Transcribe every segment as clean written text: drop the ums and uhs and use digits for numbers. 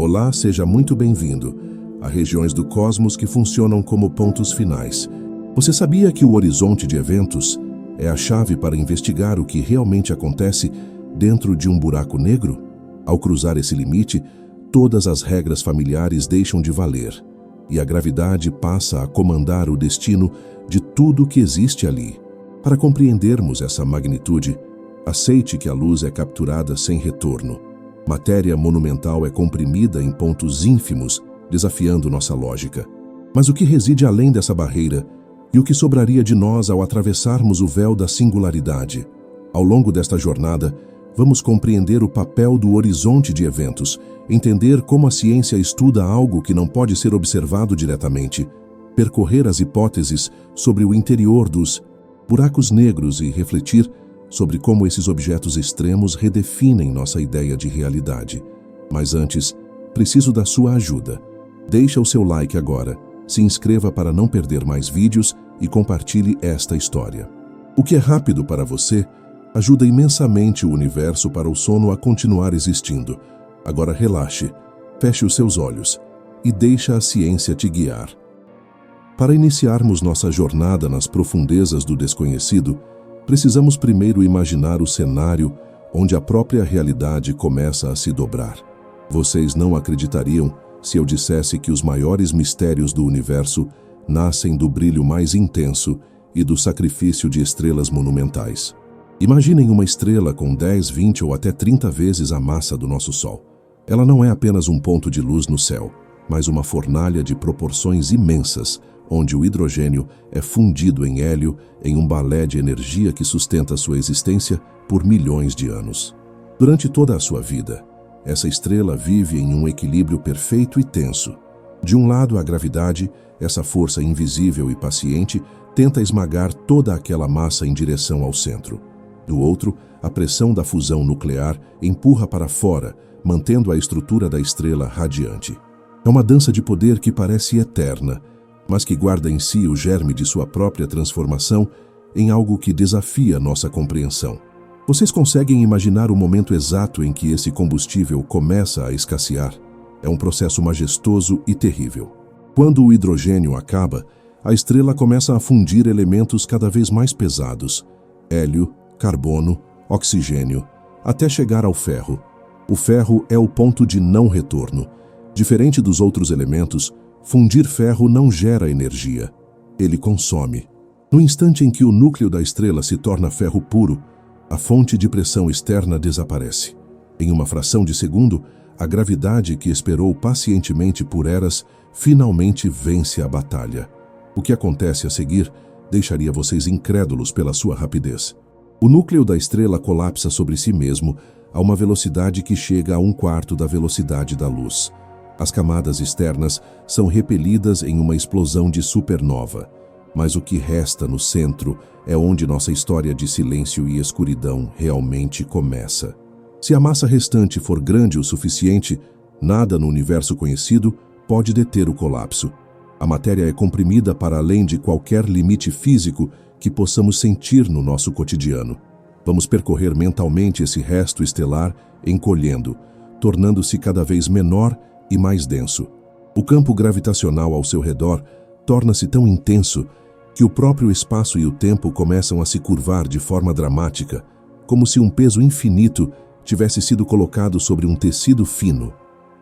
Olá, seja muito bem-vindo a regiões do cosmos que funcionam como pontos finais. Você sabia que o horizonte de eventos é a chave para investigar o que realmente acontece dentro de um buraco negro? Ao cruzar esse limite, todas as regras familiares deixam de valer e a gravidade passa a comandar o destino de tudo que existe ali. Para compreendermos essa magnitude, aceite que a luz é capturada sem retorno. Matéria monumental é comprimida em pontos ínfimos, desafiando nossa lógica. Mas o que reside além dessa barreira e o que sobraria de nós ao atravessarmos o véu da singularidade? Ao longo desta jornada, vamos compreender o papel do horizonte de eventos, entender como a ciência estuda algo que não pode ser observado diretamente, percorrer as hipóteses sobre o interior dos buracos negros e refletir sobre como esses objetos extremos redefinem nossa ideia de realidade. Mas antes, preciso da sua ajuda. Deixa o seu like agora, se inscreva para não perder mais vídeos e compartilhe esta história. O que é rápido para você ajuda imensamente o universo para o sono a continuar existindo. Agora relaxe, feche os seus olhos e deixa a ciência te guiar. Para iniciarmos nossa jornada nas profundezas do desconhecido, precisamos primeiro imaginar o cenário onde a própria realidade começa a se dobrar. Vocês não acreditariam se eu dissesse que os maiores mistérios do universo nascem do brilho mais intenso e do sacrifício de estrelas monumentais. Imaginem uma estrela com 10, 20 ou até 30 vezes a massa do nosso Sol. Ela não é apenas um ponto de luz no céu, mas uma fornalha de proporções imensas, onde o hidrogênio é fundido em hélio em um balé de energia que sustenta sua existência por milhões de anos. Durante toda a sua vida, essa estrela vive em um equilíbrio perfeito e tenso. De um lado, a gravidade, essa força invisível e paciente, tenta esmagar toda aquela massa em direção ao centro. Do outro, a pressão da fusão nuclear empurra para fora, mantendo a estrutura da estrela radiante. É uma dança de poder que parece eterna, mas que guarda em si o germe de sua própria transformação em algo que desafia nossa compreensão. Vocês conseguem imaginar o momento exato em que esse combustível começa a escassear? É um processo majestoso e terrível. Quando o hidrogênio acaba, a estrela começa a fundir elementos cada vez mais pesados: hélio, carbono, oxigênio, até chegar ao ferro. O ferro é o ponto de não retorno. Diferente dos outros elementos, fundir ferro não gera energia, ele consome. No instante em que o núcleo da estrela se torna ferro puro, a fonte de pressão externa desaparece. Em uma fração de segundo, a gravidade que esperou pacientemente por eras finalmente vence a batalha. O que acontece a seguir deixaria vocês incrédulos pela sua rapidez. O núcleo da estrela colapsa sobre si mesmo a uma velocidade que chega a 1/4 da velocidade da luz. As camadas externas são repelidas em uma explosão de supernova, mas o que resta no centro é onde nossa história de silêncio e escuridão realmente começa. Se a massa restante for grande o suficiente, nada no universo conhecido pode deter o colapso. A matéria é comprimida para além de qualquer limite físico que possamos sentir no nosso cotidiano. Vamos percorrer mentalmente esse resto estelar encolhendo, tornando-se cada vez menor e mais denso. O campo gravitacional ao seu redor torna-se tão intenso que o próprio espaço e o tempo começam a se curvar de forma dramática, como se um peso infinito tivesse sido colocado sobre um tecido fino.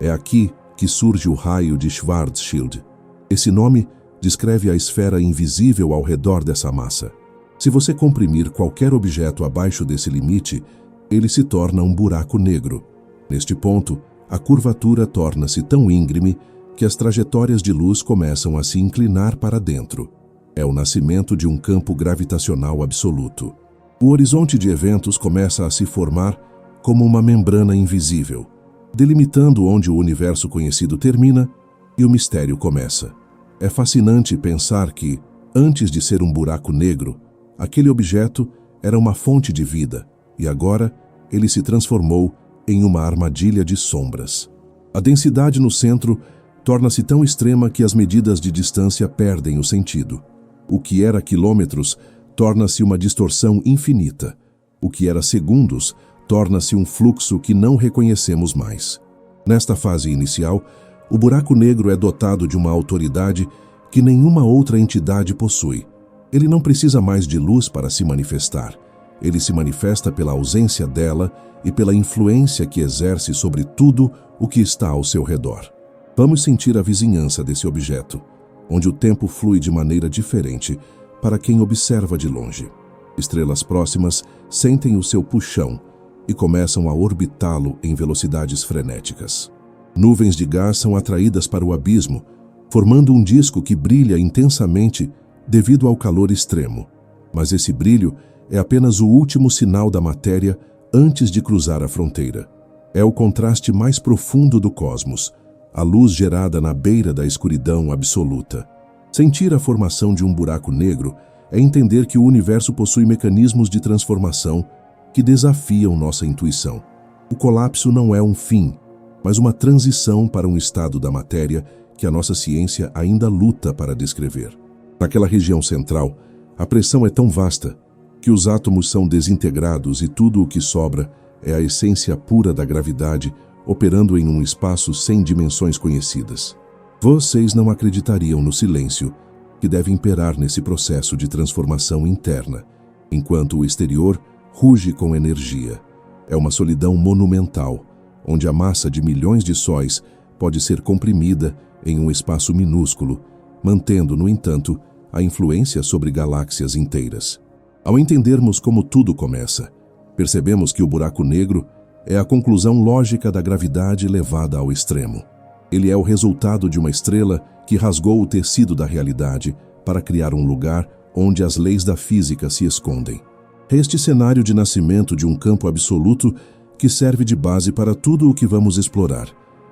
É aqui que surge o raio de Schwarzschild. Esse nome descreve a esfera invisível ao redor dessa massa. Se você comprimir qualquer objeto abaixo desse limite, ele se torna um buraco negro. Neste ponto, a curvatura torna-se tão íngreme que as trajetórias de luz começam a se inclinar para dentro. É o nascimento de um campo gravitacional absoluto. O horizonte de eventos começa a se formar como uma membrana invisível, delimitando onde o universo conhecido termina e o mistério começa. É fascinante pensar que, antes de ser um buraco negro, aquele objeto era uma fonte de vida e agora ele se transformou em uma armadilha de sombras. A densidade no centro torna-se tão extrema que as medidas de distância perdem o sentido. O que era quilômetros torna-se uma distorção infinita. O que era segundos torna-se um fluxo que não reconhecemos mais. Nesta fase inicial, o buraco negro é dotado de uma autoridade que nenhuma outra entidade possui. Ele não precisa mais de luz para se manifestar. Ele se manifesta pela ausência dela e pela influência que exerce sobre tudo o que está ao seu redor. Vamos sentir a vizinhança desse objeto, onde o tempo flui de maneira diferente para quem observa de longe. Estrelas próximas sentem o seu puxão e começam a orbitá-lo em velocidades frenéticas. Nuvens de gás são atraídas para o abismo, formando um disco que brilha intensamente devido ao calor extremo. Mas esse brilho é apenas o último sinal da matéria antes de cruzar a fronteira. É o contraste mais profundo do cosmos, a luz gerada na beira da escuridão absoluta. Sentir a formação de um buraco negro é entender que o universo possui mecanismos de transformação que desafiam nossa intuição. O colapso não é um fim, mas uma transição para um estado da matéria que a nossa ciência ainda luta para descrever. Naquela região central, a pressão é tão vasta que os átomos são desintegrados e tudo o que sobra é a essência pura da gravidade operando em um espaço sem dimensões conhecidas. Vocês não acreditariam no silêncio que deve imperar nesse processo de transformação interna, enquanto o exterior ruge com energia. É uma solidão monumental, onde a massa de milhões de sóis pode ser comprimida em um espaço minúsculo, mantendo, no entanto, a influência sobre galáxias inteiras. Ao entendermos como tudo começa, percebemos que o buraco negro é a conclusão lógica da gravidade levada ao extremo. Ele é o resultado de uma estrela que rasgou o tecido da realidade para criar um lugar onde as leis da física se escondem. É este cenário de nascimento de um campo absoluto que serve de base para tudo o que vamos explorar.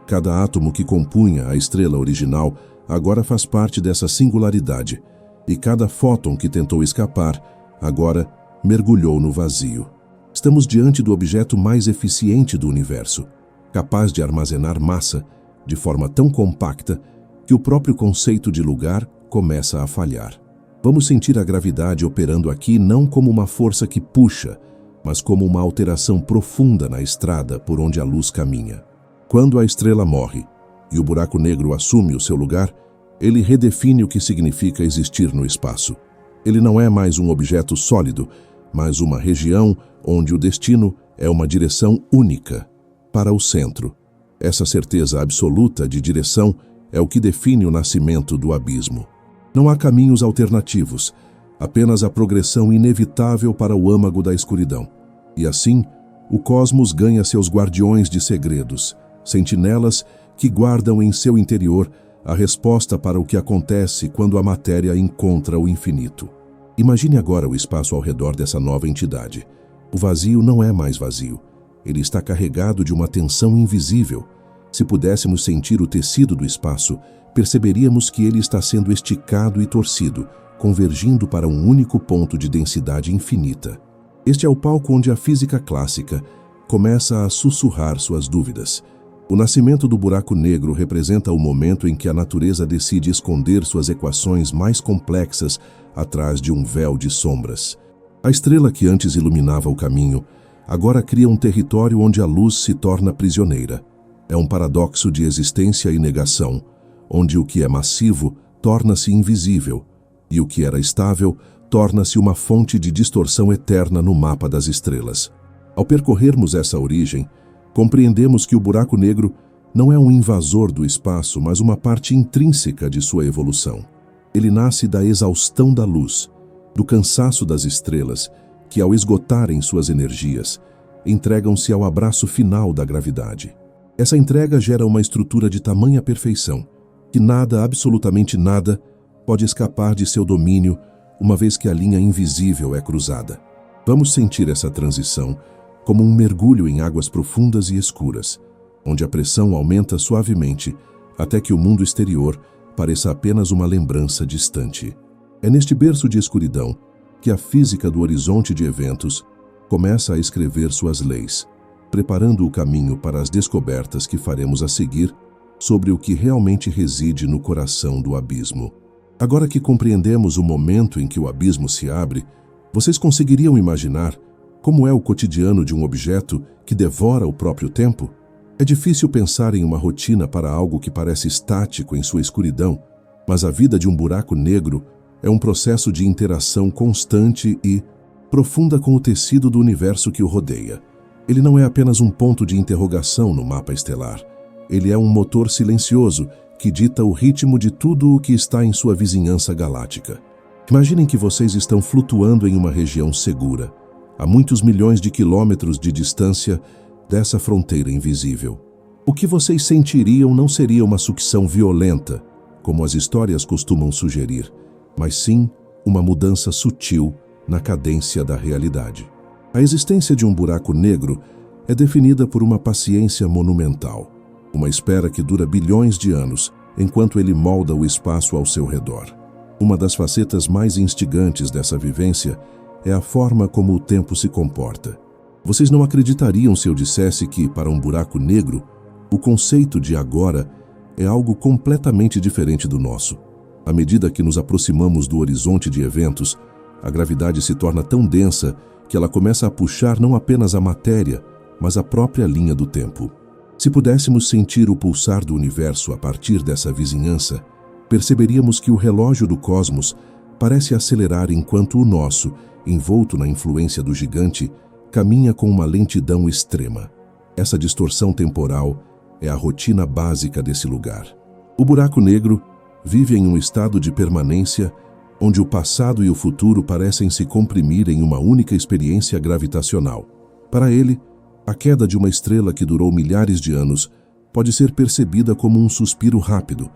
Cada átomo que compunha a estrela original agora faz parte dessa singularidade, e cada fóton que tentou escapar agora mergulhou no vazio. Estamos diante do objeto mais eficiente do universo, capaz de armazenar massa de forma tão compacta que o próprio conceito de lugar começa a falhar. Vamos sentir a gravidade operando aqui não como uma força que puxa, mas como uma alteração profunda na estrada por onde a luz caminha. Quando a estrela morre e o buraco negro assume o seu lugar, ele redefine o que significa existir no espaço. Ele não é mais um objeto sólido, mas uma região onde o destino é uma direção única, para o centro. Essa certeza absoluta de direção é o que define o nascimento do abismo. Não há caminhos alternativos, apenas a progressão inevitável para o âmago da escuridão. E assim, o cosmos ganha seus guardiões de segredos, sentinelas que guardam em seu interior a resposta para o que acontece quando a matéria encontra o infinito. Imagine agora o espaço ao redor dessa nova entidade. O vazio não é mais vazio. Ele está carregado de uma tensão invisível. Se pudéssemos sentir o tecido do espaço, perceberíamos que ele está sendo esticado e torcido, convergindo para um único ponto de densidade infinita. Este é o palco onde a física clássica começa a sussurrar suas dúvidas. O nascimento do buraco negro representa o momento em que a natureza decide esconder suas equações mais complexas atrás de um véu de sombras. A estrela que antes iluminava o caminho agora cria um território onde a luz se torna prisioneira. É um paradoxo de existência e negação, onde o que é massivo torna-se invisível e o que era estável torna-se uma fonte de distorção eterna no mapa das estrelas. Ao percorrermos essa origem, compreendemos que o buraco negro não é um invasor do espaço, mas uma parte intrínseca de sua evolução. Ele nasce da exaustão da luz, do cansaço das estrelas, que ao esgotarem suas energias, entregam-se ao abraço final da gravidade. Essa entrega gera uma estrutura de tamanha perfeição, que nada, absolutamente nada, pode escapar de seu domínio, uma vez que a linha invisível é cruzada. Vamos sentir essa transição como um mergulho em águas profundas e escuras, onde a pressão aumenta suavemente até que o mundo exterior pareça apenas uma lembrança distante. É neste berço de escuridão que a física do horizonte de eventos começa a escrever suas leis, preparando o caminho para as descobertas que faremos a seguir sobre o que realmente reside no coração do abismo. Agora que compreendemos o momento em que o abismo se abre, vocês conseguiriam imaginar como é o cotidiano de um objeto que devora o próprio tempo? É difícil pensar em uma rotina para algo que parece estático em sua escuridão, mas a vida de um buraco negro é um processo de interação constante e profunda com o tecido do universo que o rodeia. Ele não é apenas um ponto de interrogação no mapa estelar. Ele é um motor silencioso que dita o ritmo de tudo o que está em sua vizinhança galáctica. Imaginem que vocês estão flutuando em uma região segura, a muitos milhões de quilômetros de distância dessa fronteira invisível. O que vocês sentiriam não seria uma sucção violenta, como as histórias costumam sugerir, mas sim uma mudança sutil na cadência da realidade. A existência de um buraco negro é definida por uma paciência monumental, uma espera que dura bilhões de anos, enquanto ele molda o espaço ao seu redor. Uma das facetas mais instigantes dessa vivência é a forma como o tempo se comporta. Vocês não acreditariam se eu dissesse que, para um buraco negro, o conceito de agora é algo completamente diferente do nosso. À medida que nos aproximamos do horizonte de eventos, a gravidade se torna tão densa que ela começa a puxar não apenas a matéria, mas a própria linha do tempo. Se pudéssemos sentir o pulsar do universo a partir dessa vizinhança, perceberíamos que o relógio do cosmos parece acelerar enquanto o nosso, envolto na influência do gigante, caminha com uma lentidão extrema. Essa distorção temporal é a rotina básica desse lugar. O buraco negro vive em um estado de permanência onde o passado e o futuro parecem se comprimir em uma única experiência gravitacional. Para ele, a queda de uma estrela que durou milhares de anos pode ser percebida como um suspiro rápido,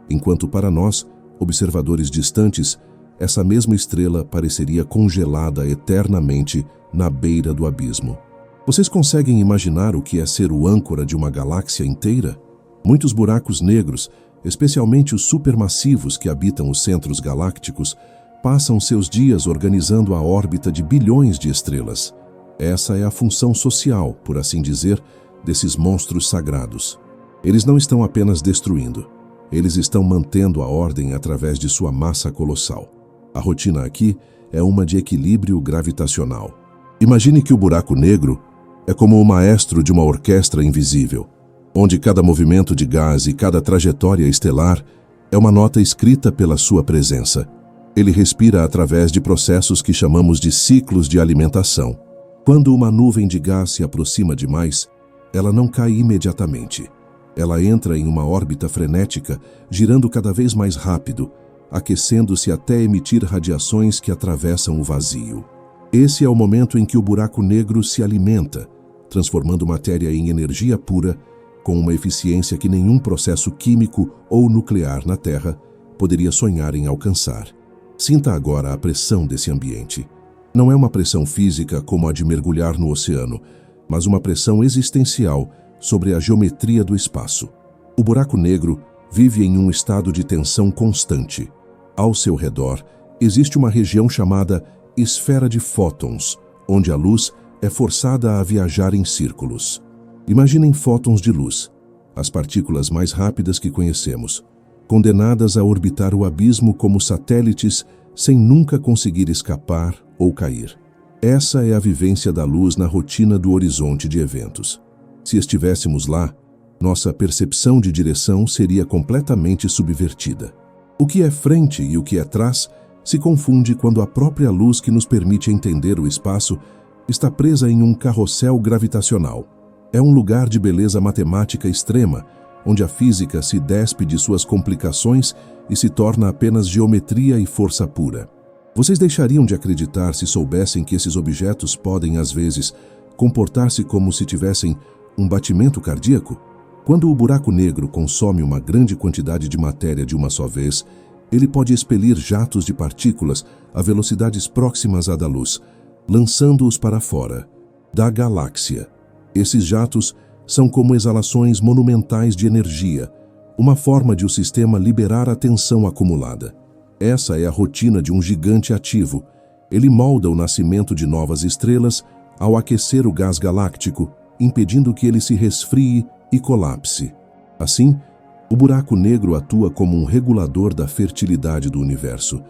enquanto para nós, observadores distantes, essa mesma estrela pareceria congelada eternamente na beira do abismo. Vocês conseguem imaginar o que é ser o âncora de uma galáxia inteira? Muitos buracos negros, especialmente os supermassivos que habitam os centros galácticos, passam seus dias organizando a órbita de bilhões de estrelas. Essa é a função social, por assim dizer, desses monstros sagrados. Eles não estão apenas destruindo, eles estão mantendo a ordem através de sua massa colossal. A rotina aqui é uma de equilíbrio gravitacional. Imagine que o buraco negro é como o maestro de uma orquestra invisível, onde cada movimento de gás e cada trajetória estelar é uma nota escrita pela sua presença. Ele respira através de processos que chamamos de ciclos de alimentação. Quando uma nuvem de gás se aproxima demais, ela não cai imediatamente. Ela entra em uma órbita frenética, girando cada vez mais rápido, aquecendo-se até emitir radiações que atravessam o vazio. Esse é o momento em que o buraco negro se alimenta, transformando matéria em energia pura, com uma eficiência que nenhum processo químico ou nuclear na Terra poderia sonhar em alcançar. Sinta agora a pressão desse ambiente. Não é uma pressão física como a de mergulhar no oceano, mas uma pressão existencial sobre a geometria do espaço. O buraco negro vive em um estado de tensão constante. Ao seu redor, existe uma região chamada esfera de fótons, onde a luz é forçada a viajar em círculos. Imaginem fótons de luz, as partículas mais rápidas que conhecemos, condenadas a orbitar o abismo como satélites sem nunca conseguir escapar ou cair. Essa é a vivência da luz na rotina do horizonte de eventos. Se estivéssemos lá, nossa percepção de direção seria completamente subvertida. O que é frente e o que é trás se confunde quando a própria luz que nos permite entender o espaço está presa em um carrossel gravitacional. É um lugar de beleza matemática extrema, onde a física se despe de suas complicações e se torna apenas geometria e força pura. Vocês deixariam de acreditar se soubessem que esses objetos podem, às vezes, comportar-se como se tivessem um batimento cardíaco? Quando o buraco negro consome uma grande quantidade de matéria de uma só vez, ele pode expelir jatos de partículas a velocidades próximas à da luz, lançando-os para fora da galáxia. Esses jatos são como exalações monumentais de energia, uma forma de o sistema liberar a tensão acumulada. Essa é a rotina de um gigante ativo. Ele molda o nascimento de novas estrelas ao aquecer o gás galáctico, impedindo que ele se resfrie e colapse. Assim, o buraco negro atua como um regulador da fertilidade do universo,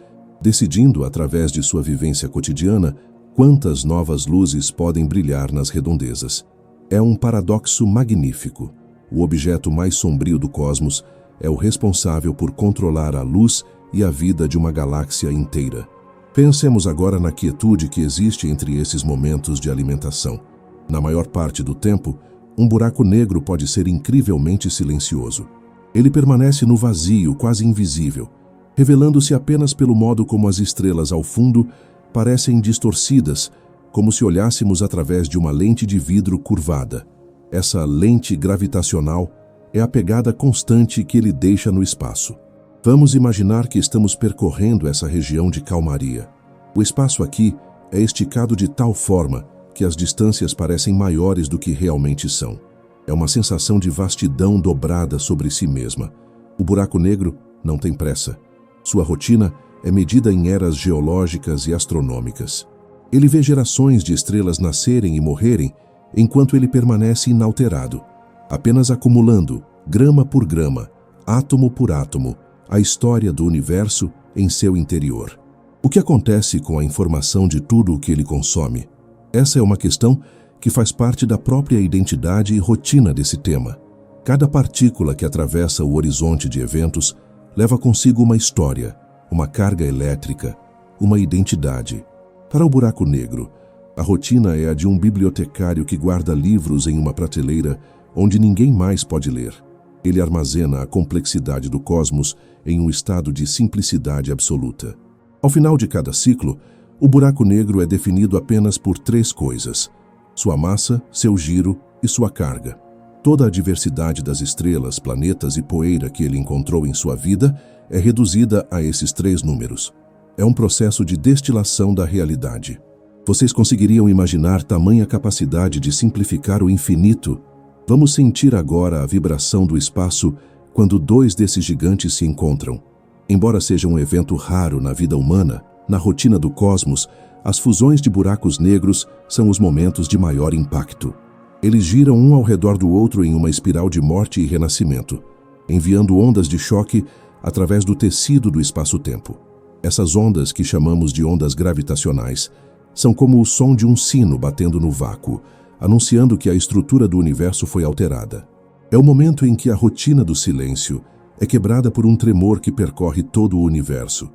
decidindo, através de sua vivência cotidiana, quantas novas luzes podem brilhar nas redondezas. É um paradoxo magnífico. o objeto mais sombrio do cosmos, é o responsável por controlar a luz e a vida de uma galáxia inteira. Pensemos agora na quietude que existe entre esses momentos de alimentação. Na maior parte do tempo, um buraco negro pode ser incrivelmente silencioso. Ele permanece no vazio, quase invisível, revelando-se apenas pelo modo como as estrelas ao fundo parecem distorcidas, como se olhássemos através de uma lente de vidro curvada. Essa lente gravitacional é a pegada constante que ele deixa no espaço. Vamos imaginar que estamos percorrendo essa região de calmaria. O espaço aqui é esticado de tal forma que as distâncias parecem maiores do que realmente são. É uma sensação de vastidão dobrada sobre si mesma. O buraco negro não tem pressa. Sua rotina é medida em eras geológicas e astronômicas. Ele vê gerações de estrelas nascerem e morrerem enquanto ele permanece inalterado, apenas acumulando, grama por grama, átomo por átomo, a história do universo em seu interior. O que acontece com a informação de tudo o que ele consome? Essa é uma questão que faz parte da própria identidade e rotina desse tema. Cada partícula que atravessa o horizonte de eventos leva consigo uma história, uma carga elétrica, uma identidade. Para o buraco negro, a rotina é a de um bibliotecário que guarda livros em uma prateleira onde ninguém mais pode ler. Ele armazena a complexidade do cosmos em um estado de simplicidade absoluta. Ao final de cada ciclo, o buraco negro é definido apenas por 3 coisas: sua massa, seu giro e sua carga. Toda a diversidade das estrelas, planetas e poeira que ele encontrou em sua vida é reduzida a esses 3 números. É um processo de destilação da realidade. Vocês conseguiriam imaginar tamanha capacidade de simplificar o infinito? Vamos sentir agora a vibração do espaço quando 2 desses gigantes se encontram. Embora seja um evento raro na vida humana, na rotina do cosmos, as fusões de buracos negros são os momentos de maior impacto. Eles giram um ao redor do outro em uma espiral de morte e renascimento, enviando ondas de choque através do tecido do espaço-tempo. Essas ondas, que chamamos de ondas gravitacionais, são como o som de um sino batendo no vácuo, anunciando que a estrutura do universo foi alterada. É o momento em que a rotina do silêncio é quebrada por um tremor que percorre todo o universo.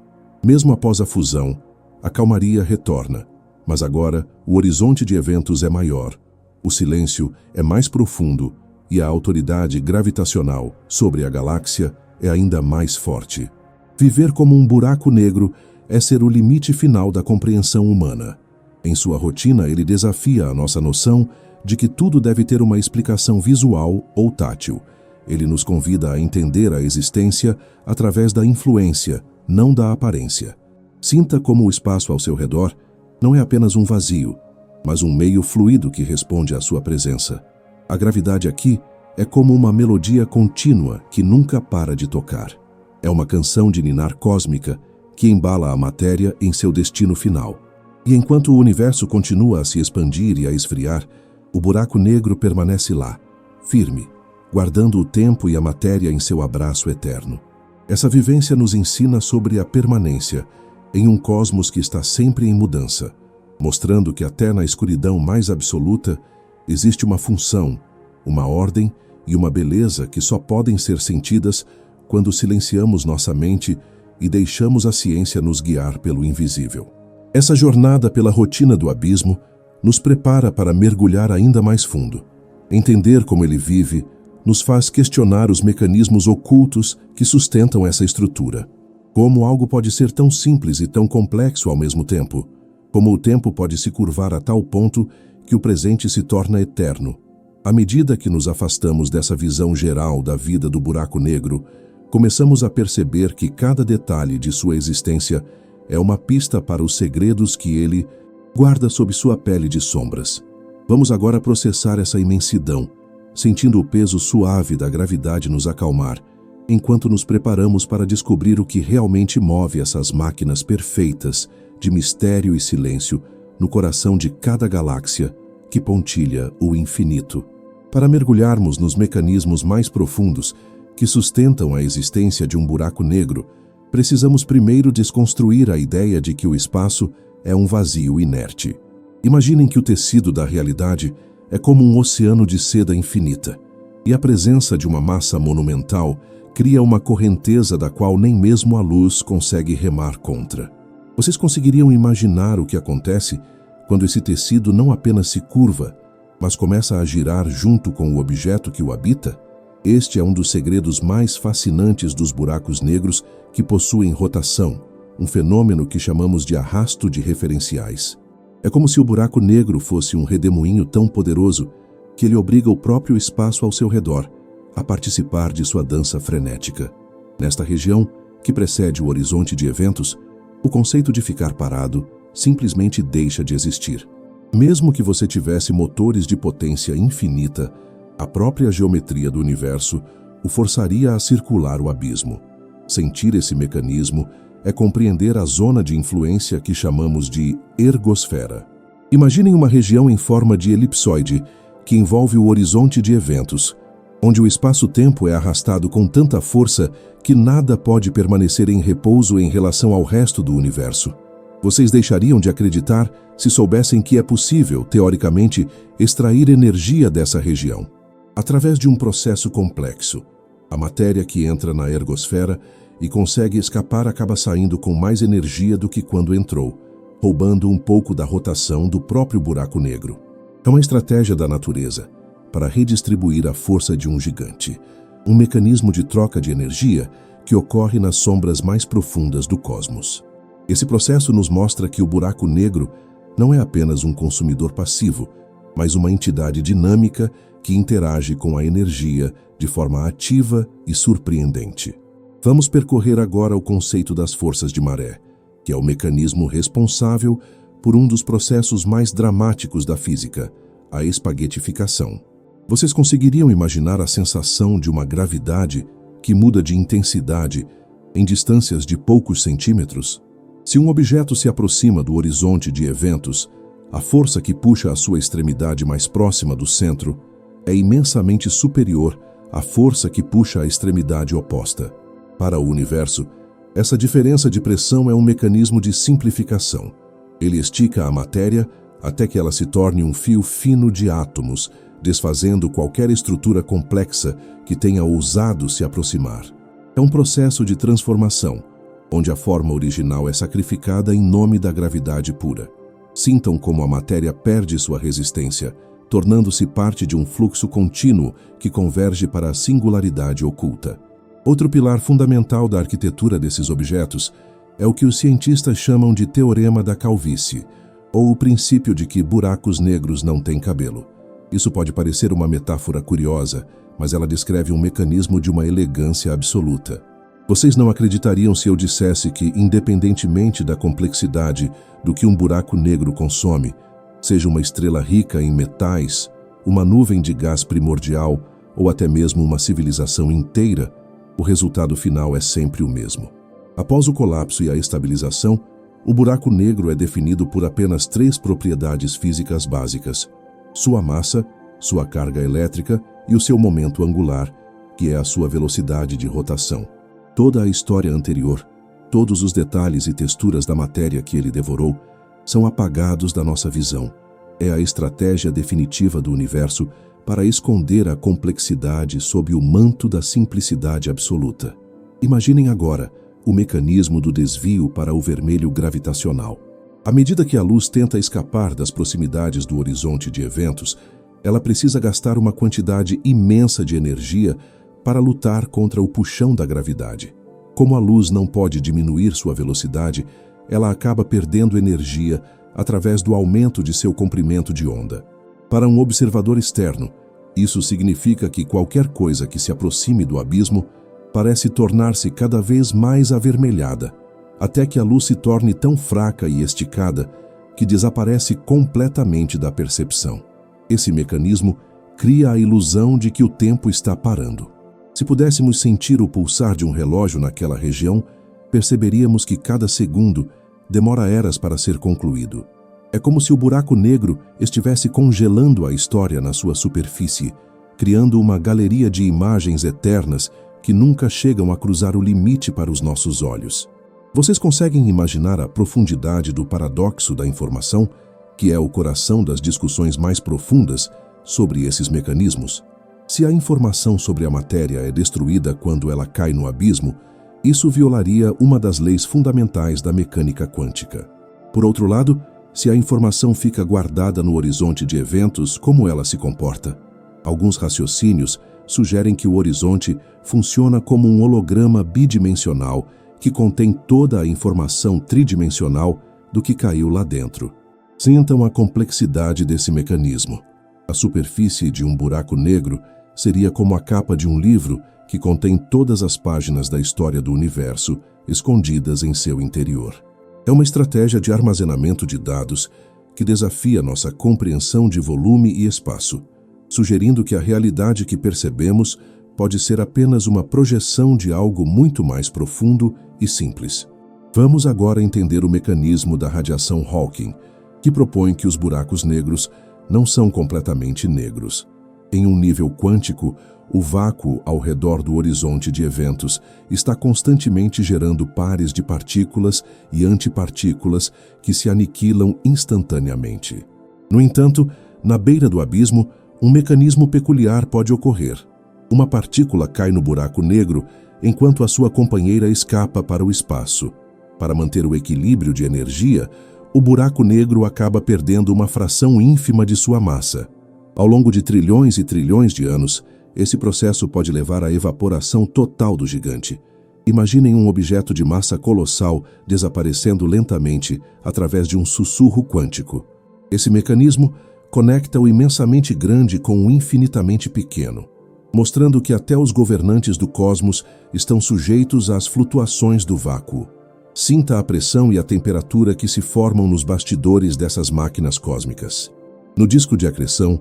Mesmo após a fusão, a calmaria retorna, mas agora o horizonte de eventos é maior, o silêncio é mais profundo e a autoridade gravitacional sobre a galáxia é ainda mais forte. Viver como um buraco negro é ser o limite final da compreensão humana. Em sua rotina, ele desafia a nossa noção de que tudo deve ter uma explicação visual ou tátil. Ele nos convida a entender a existência através da influência, não da aparência. Sinta como o espaço ao seu redor não é apenas um vazio, mas um meio fluido que responde à sua presença. A gravidade aqui é como uma melodia contínua que nunca para de tocar. É uma canção de ninar cósmica que embala a matéria em seu destino final. E enquanto o universo continua a se expandir e a esfriar, o buraco negro permanece lá, firme, guardando o tempo e a matéria em seu abraço eterno. Essa vivência nos ensina sobre a permanência em um cosmos que está sempre em mudança, mostrando que até na escuridão mais absoluta existe uma função, uma ordem e uma beleza que só podem ser sentidas quando silenciamos nossa mente e deixamos a ciência nos guiar pelo invisível. Essa jornada pela rotina do abismo nos prepara para mergulhar ainda mais fundo. Entender como ele vive nos faz questionar os mecanismos ocultos que sustentam essa estrutura. Como algo pode ser tão simples e tão complexo ao mesmo tempo? Como o tempo pode se curvar a tal ponto que o presente se torna eterno? À medida que nos afastamos dessa visão geral da vida do buraco negro, começamos a perceber que cada detalhe de sua existência é uma pista para os segredos que ele guarda sob sua pele de sombras. Vamos agora processar essa imensidão, sentindo o peso suave da gravidade nos acalmar, enquanto nos preparamos para descobrir o que realmente move essas máquinas perfeitas de mistério e silêncio no coração de cada galáxia que pontilha o infinito. Para mergulharmos nos mecanismos mais profundos que sustentam a existência de um buraco negro, precisamos primeiro desconstruir a ideia de que o espaço é um vazio inerte. Imaginem que o tecido da realidade é como um oceano de seda infinita. E a presença de uma massa monumental cria uma correnteza da qual nem mesmo a luz consegue remar contra. Vocês conseguiriam imaginar o que acontece quando esse tecido não apenas se curva, mas começa a girar junto com o objeto que o habita? Este é um dos segredos mais fascinantes dos buracos negros, que possuem rotação, um fenômeno que chamamos de arrasto de referenciais. É como se o buraco negro fosse um redemoinho tão poderoso que ele obriga o próprio espaço ao seu redor a participar de sua dança frenética. Nesta região, que precede o horizonte de eventos, o conceito de ficar parado simplesmente deixa de existir. Mesmo que você tivesse motores de potência infinita, a própria geometria do universo o forçaria a circular o abismo. Sentir esse mecanismo é compreender a zona de influência que chamamos de ergosfera. Imaginem uma região em forma de elipsoide que envolve o horizonte de eventos, onde o espaço-tempo é arrastado com tanta força que nada pode permanecer em repouso em relação ao resto do universo. Vocês deixariam de acreditar se soubessem que é possível, teoricamente, extrair energia dessa região. Através de um processo complexo, a matéria que entra na ergosfera e consegue escapar acaba saindo com mais energia do que quando entrou, roubando um pouco da rotação do próprio buraco negro. É uma estratégia da natureza para redistribuir a força de um gigante, um mecanismo de troca de energia que ocorre nas sombras mais profundas do cosmos. Esse processo nos mostra que o buraco negro não é apenas um consumidor passivo, mas uma entidade dinâmica que interage com a energia de forma ativa e surpreendente. Vamos percorrer agora o conceito das forças de maré, que é o mecanismo responsável por um dos processos mais dramáticos da física, a espaguetificação. Vocês conseguiriam imaginar a sensação de uma gravidade que muda de intensidade em distâncias de poucos centímetros? Se um objeto se aproxima do horizonte de eventos, a força que puxa a sua extremidade mais próxima do centro é imensamente superior à força que puxa a extremidade oposta. Para o universo, essa diferença de pressão é um mecanismo de simplificação. Ele estica a matéria até que ela se torne um fio fino de átomos, desfazendo qualquer estrutura complexa que tenha ousado se aproximar. É um processo de transformação, onde a forma original é sacrificada em nome da gravidade pura. Sintam como a matéria perde sua resistência, tornando-se parte de um fluxo contínuo que converge para a singularidade oculta. Outro pilar fundamental da arquitetura desses objetos é o que os cientistas chamam de teorema da calvície, ou o princípio de que buracos negros não têm cabelo. Isso pode parecer uma metáfora curiosa, mas ela descreve um mecanismo de uma elegância absoluta. Vocês não acreditariam se eu dissesse que, independentemente da complexidade do que um buraco negro consome, seja uma estrela rica em metais, uma nuvem de gás primordial ou até mesmo uma civilização inteira, o resultado final é sempre o mesmo. Após o colapso e a estabilização, o buraco negro é definido por apenas 3 propriedades físicas básicas: sua massa, sua carga elétrica e o seu momento angular, que é a sua velocidade de rotação. Toda a história anterior, todos os detalhes e texturas da matéria que ele devorou, são apagados da nossa visão. É a estratégia definitiva do universo para esconder a complexidade sob o manto da simplicidade absoluta. Imaginem agora o mecanismo do desvio para o vermelho gravitacional. À medida que a luz tenta escapar das proximidades do horizonte de eventos, ela precisa gastar uma quantidade imensa de energia para lutar contra o puxão da gravidade. Como a luz não pode diminuir sua velocidade, ela acaba perdendo energia através do aumento de seu comprimento de onda. Para um observador externo, isso significa que qualquer coisa que se aproxime do abismo parece tornar-se cada vez mais avermelhada, até que a luz se torne tão fraca e esticada que desaparece completamente da percepção. Esse mecanismo cria a ilusão de que o tempo está parando. Se pudéssemos sentir o pulsar de um relógio naquela região, perceberíamos que cada segundo demora eras para ser concluído. É como se o buraco negro estivesse congelando a história na sua superfície, criando uma galeria de imagens eternas que nunca chegam a cruzar o limite para os nossos olhos. Vocês conseguem imaginar a profundidade do paradoxo da informação, que é o coração das discussões mais profundas sobre esses mecanismos? Se a informação sobre a matéria é destruída quando ela cai no abismo, isso violaria uma das leis fundamentais da mecânica quântica. Por outro lado, se a informação fica guardada no horizonte de eventos, como ela se comporta? Alguns raciocínios sugerem que o horizonte funciona como um holograma bidimensional que contém toda a informação tridimensional do que caiu lá dentro. Sintam a complexidade desse mecanismo. A superfície de um buraco negro seria como a capa de um livro que contém todas as páginas da história do universo escondidas em seu interior. É uma estratégia de armazenamento de dados que desafia nossa compreensão de volume e espaço, sugerindo que a realidade que percebemos pode ser apenas uma projeção de algo muito mais profundo e simples. Vamos agora entender o mecanismo da radiação Hawking, que propõe que os buracos negros não são completamente negros. Em um nível quântico, o vácuo ao redor do horizonte de eventos está constantemente gerando pares de partículas e antipartículas que se aniquilam instantaneamente. No entanto, na beira do abismo, um mecanismo peculiar pode ocorrer. Uma partícula cai no buraco negro enquanto a sua companheira escapa para o espaço. Para manter o equilíbrio de energia, o buraco negro acaba perdendo uma fração ínfima de sua massa. Ao longo de trilhões e trilhões de anos, esse processo pode levar à evaporação total do gigante. Imaginem um objeto de massa colossal desaparecendo lentamente através de um sussurro quântico. Esse mecanismo conecta o imensamente grande com o infinitamente pequeno, mostrando que até os governantes do cosmos estão sujeitos às flutuações do vácuo. Sinta a pressão e a temperatura que se formam nos bastidores dessas máquinas cósmicas. No disco de acreção,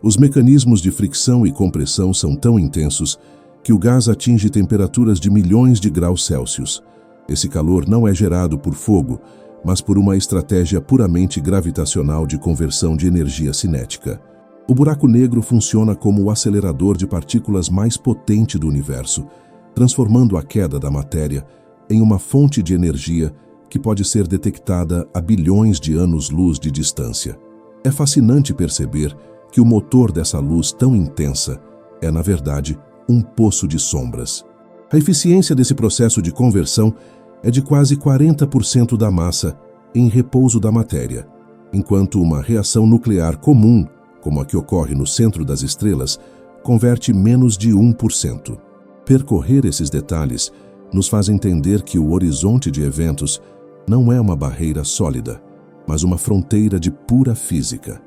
os mecanismos de fricção e compressão são tão intensos que o gás atinge temperaturas de milhões de graus Celsius. Esse calor não é gerado por fogo, mas por uma estratégia puramente gravitacional de conversão de energia cinética. O buraco negro funciona como o acelerador de partículas mais potente do universo, transformando a queda da matéria em uma fonte de energia que pode ser detectada a bilhões de anos-luz de distância. É fascinante perceber que o motor dessa luz tão intensa é, na verdade, um poço de sombras. A eficiência desse processo de conversão é de quase 40% da massa em repouso da matéria, enquanto uma reação nuclear comum, como a que ocorre no centro das estrelas, converte menos de 1%. Percorrer esses detalhes nos faz entender que o horizonte de eventos não é uma barreira sólida, mas uma fronteira de pura física.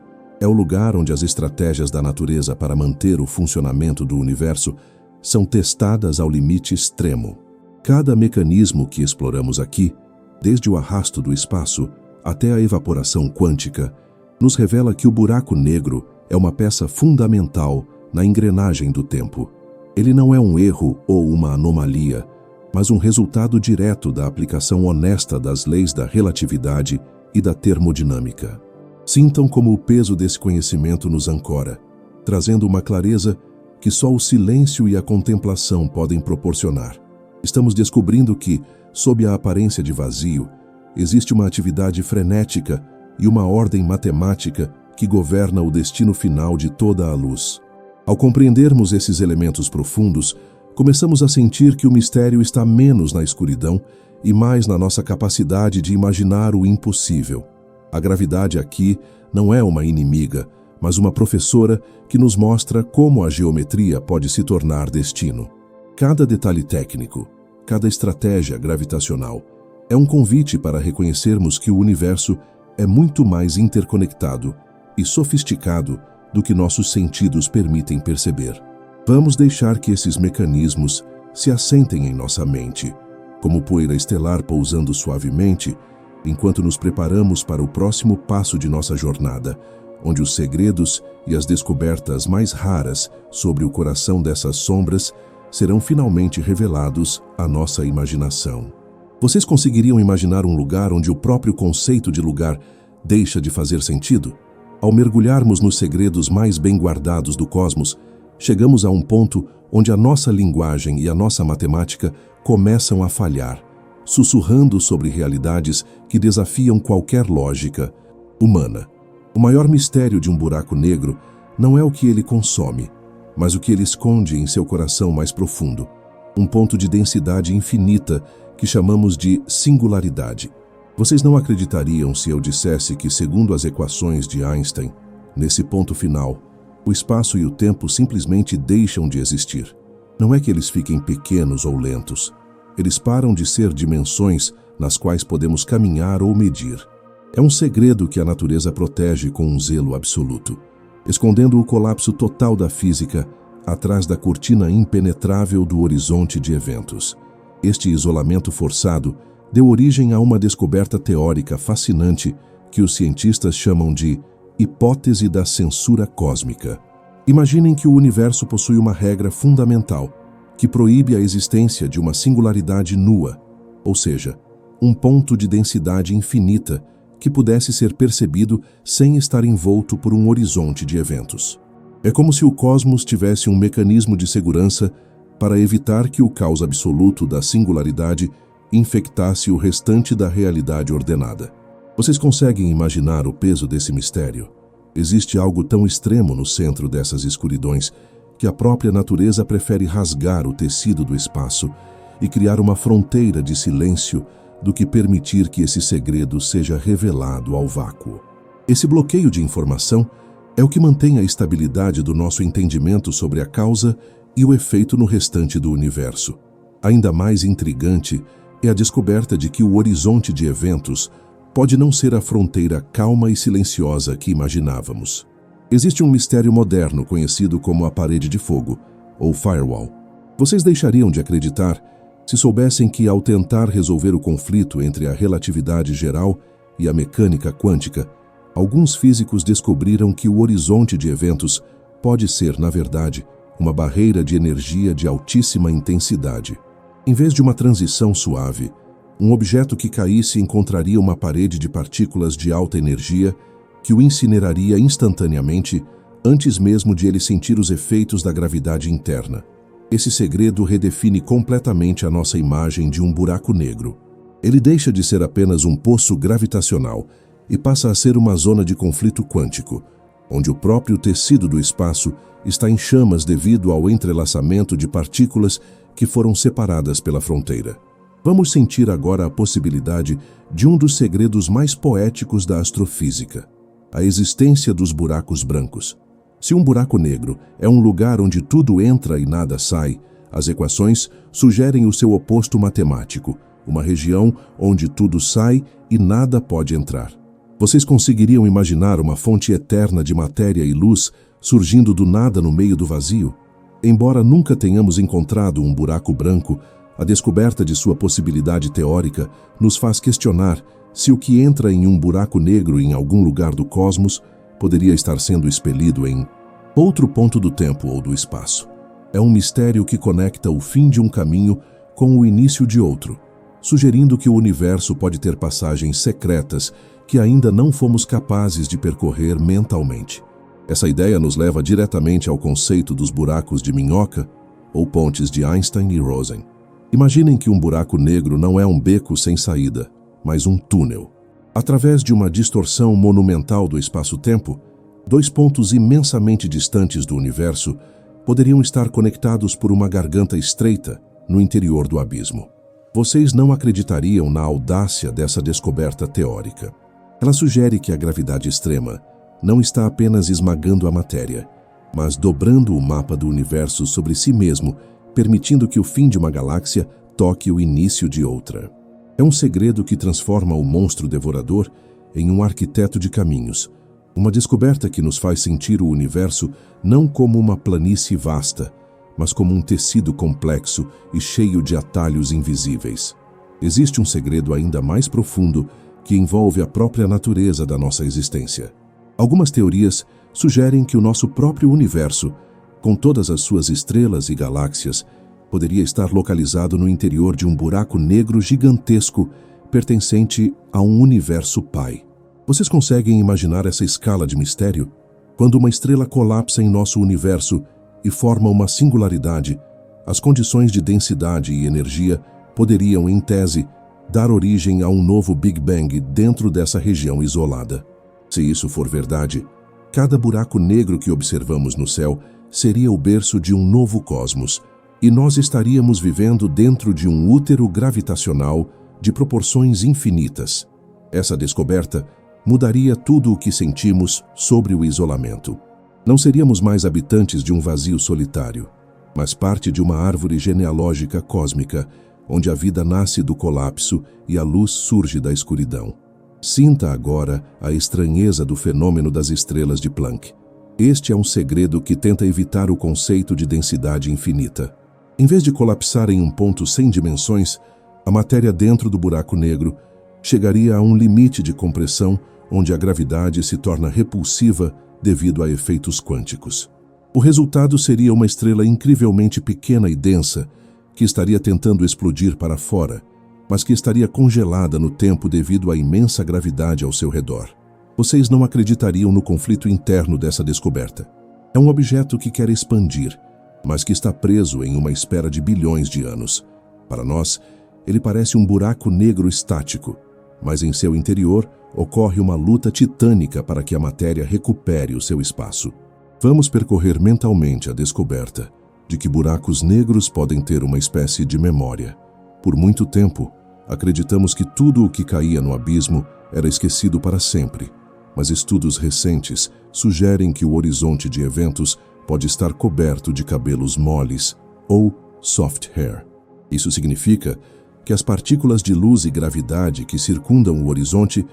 É o lugar onde as estratégias da natureza para manter o funcionamento do universo são testadas ao limite extremo. Cada mecanismo que exploramos aqui, desde o arrasto do espaço até a evaporação quântica, nos revela que o buraco negro é uma peça fundamental na engrenagem do tempo. Ele não é um erro ou uma anomalia, mas um resultado direto da aplicação honesta das leis da relatividade e da termodinâmica. Sintam como o peso desse conhecimento nos ancora, trazendo uma clareza que só o silêncio e a contemplação podem proporcionar. Estamos descobrindo que, sob a aparência de vazio, existe uma atividade frenética e uma ordem matemática que governa o destino final de toda a luz. Ao compreendermos esses elementos profundos, começamos a sentir que o mistério está menos na escuridão e mais na nossa capacidade de imaginar o impossível. A gravidade aqui não é uma inimiga, mas uma professora que nos mostra como a geometria pode se tornar destino. Cada detalhe técnico, cada estratégia gravitacional, é um convite para reconhecermos que o universo é muito mais interconectado e sofisticado do que nossos sentidos permitem perceber. Vamos deixar que esses mecanismos se assentem em nossa mente, como poeira estelar pousando suavemente, enquanto nos preparamos para o próximo passo de nossa jornada, onde os segredos e as descobertas mais raras sobre o coração dessas sombras serão finalmente revelados à nossa imaginação. Vocês conseguiriam imaginar um lugar onde o próprio conceito de lugar deixa de fazer sentido? Ao mergulharmos nos segredos mais bem guardados do cosmos, chegamos a um ponto onde a nossa linguagem e a nossa matemática começam a falhar, sussurrando sobre realidades que desafiam qualquer lógica humana. O maior mistério de um buraco negro não é o que ele consome, mas o que ele esconde em seu coração mais profundo, um ponto de densidade infinita que chamamos de singularidade. Vocês não acreditariam se eu dissesse que, segundo as equações de Einstein, nesse ponto final, o espaço e o tempo simplesmente deixam de existir. Não é que eles fiquem pequenos ou lentos. Eles param de ser dimensões nas quais podemos caminhar ou medir. É um segredo que a natureza protege com um zelo absoluto, escondendo o colapso total da física atrás da cortina impenetrável do horizonte de eventos. Este isolamento forçado deu origem a uma descoberta teórica fascinante que os cientistas chamam de hipótese da censura cósmica. Imaginem que o universo possui uma regra fundamental que proíbe a existência de uma singularidade nua, ou seja, um ponto de densidade infinita que pudesse ser percebido sem estar envolto por um horizonte de eventos. É como se o cosmos tivesse um mecanismo de segurança para evitar que o caos absoluto da singularidade infectasse o restante da realidade ordenada. Vocês conseguem imaginar o peso desse mistério? Existe algo tão extremo no centro dessas escuridões que a própria natureza prefere rasgar o tecido do espaço e criar uma fronteira de silêncio do que permitir que esse segredo seja revelado ao vácuo. Esse bloqueio de informação é o que mantém a estabilidade do nosso entendimento sobre a causa e o efeito no restante do universo. Ainda mais intrigante é a descoberta de que o horizonte de eventos pode não ser a fronteira calma e silenciosa que imaginávamos. Existe um mistério moderno conhecido como a parede de fogo, ou firewall. Vocês deixariam de acreditar se soubessem que, ao tentar resolver o conflito entre a relatividade geral e a mecânica quântica, alguns físicos descobriram que o horizonte de eventos pode ser, na verdade, uma barreira de energia de altíssima intensidade. Em vez de uma transição suave, um objeto que caísse encontraria uma parede de partículas de alta energia que o incineraria instantaneamente antes mesmo de ele sentir os efeitos da gravidade interna. Esse segredo redefine completamente a nossa imagem de um buraco negro. Ele deixa de ser apenas um poço gravitacional e passa a ser uma zona de conflito quântico, onde o próprio tecido do espaço está em chamas devido ao entrelaçamento de partículas que foram separadas pela fronteira. Vamos sentir agora a possibilidade de um dos segredos mais poéticos da astrofísica, a existência dos buracos brancos. Se um buraco negro é um lugar onde tudo entra e nada sai, as equações sugerem o seu oposto matemático, uma região onde tudo sai e nada pode entrar. Vocês conseguiriam imaginar uma fonte eterna de matéria e luz surgindo do nada no meio do vazio? Embora nunca tenhamos encontrado um buraco branco, a descoberta de sua possibilidade teórica nos faz questionar se o que entra em um buraco negro em algum lugar do cosmos poderia estar sendo expelido em outro ponto do tempo ou do espaço. É um mistério que conecta o fim de um caminho com o início de outro, sugerindo que o universo pode ter passagens secretas que ainda não fomos capazes de percorrer mentalmente. Essa ideia nos leva diretamente ao conceito dos buracos de minhoca ou pontes de Einstein e Rosen. Imaginem que um buraco negro não é um beco sem saída, mas um túnel. Através de uma distorção monumental do espaço-tempo, dois pontos imensamente distantes do universo poderiam estar conectados por uma garganta estreita no interior do abismo. Vocês não acreditariam na audácia dessa descoberta teórica. Ela sugere que a gravidade extrema não está apenas esmagando a matéria, mas dobrando o mapa do universo sobre si mesmo, permitindo que o fim de uma galáxia toque o início de outra. É um segredo que transforma o monstro devorador em um arquiteto de caminhos, uma descoberta que nos faz sentir o universo não como uma planície vasta, mas como um tecido complexo e cheio de atalhos invisíveis. Existe um segredo ainda mais profundo que envolve a própria natureza da nossa existência. Algumas teorias sugerem que o nosso próprio universo, com todas as suas estrelas e galáxias, poderia estar localizado no interior de um buraco negro gigantesco pertencente a um universo pai. Vocês conseguem imaginar essa escala de mistério? Quando uma estrela colapsa em nosso universo e forma uma singularidade, as condições de densidade e energia poderiam, em tese, dar origem a um novo Big Bang dentro dessa região isolada. Se isso for verdade, cada buraco negro que observamos no céu seria o berço de um novo cosmos, e nós estaríamos vivendo dentro de um útero gravitacional de proporções infinitas. Essa descoberta mudaria tudo o que sentimos sobre o isolamento. Não seríamos mais habitantes de um vazio solitário, mas parte de uma árvore genealógica cósmica, onde a vida nasce do colapso e a luz surge da escuridão. Sinta agora a estranheza do fenômeno das estrelas de Planck. Este é um segredo que tenta evitar o conceito de densidade infinita. Em vez de colapsar em um ponto sem dimensões, a matéria dentro do buraco negro chegaria a um limite de compressão onde a gravidade se torna repulsiva devido a efeitos quânticos. O resultado seria uma estrela incrivelmente pequena e densa que estaria tentando explodir para fora, mas que estaria congelada no tempo devido à imensa gravidade ao seu redor. Vocês não acreditariam no conflito interno dessa descoberta. É um objeto que quer expandir, mas que está preso em uma espera de bilhões de anos. Para nós, ele parece um buraco negro estático, mas em seu interior ocorre uma luta titânica para que a matéria recupere o seu espaço. Vamos percorrer mentalmente a descoberta de que buracos negros podem ter uma espécie de memória. Por muito tempo, acreditamos que tudo o que caía no abismo era esquecido para sempre, mas estudos recentes sugerem que o horizonte de eventos pode estar coberto de cabelos moles ou soft hair. Isso significa que as partículas de luz e gravidade que circundam o horizonte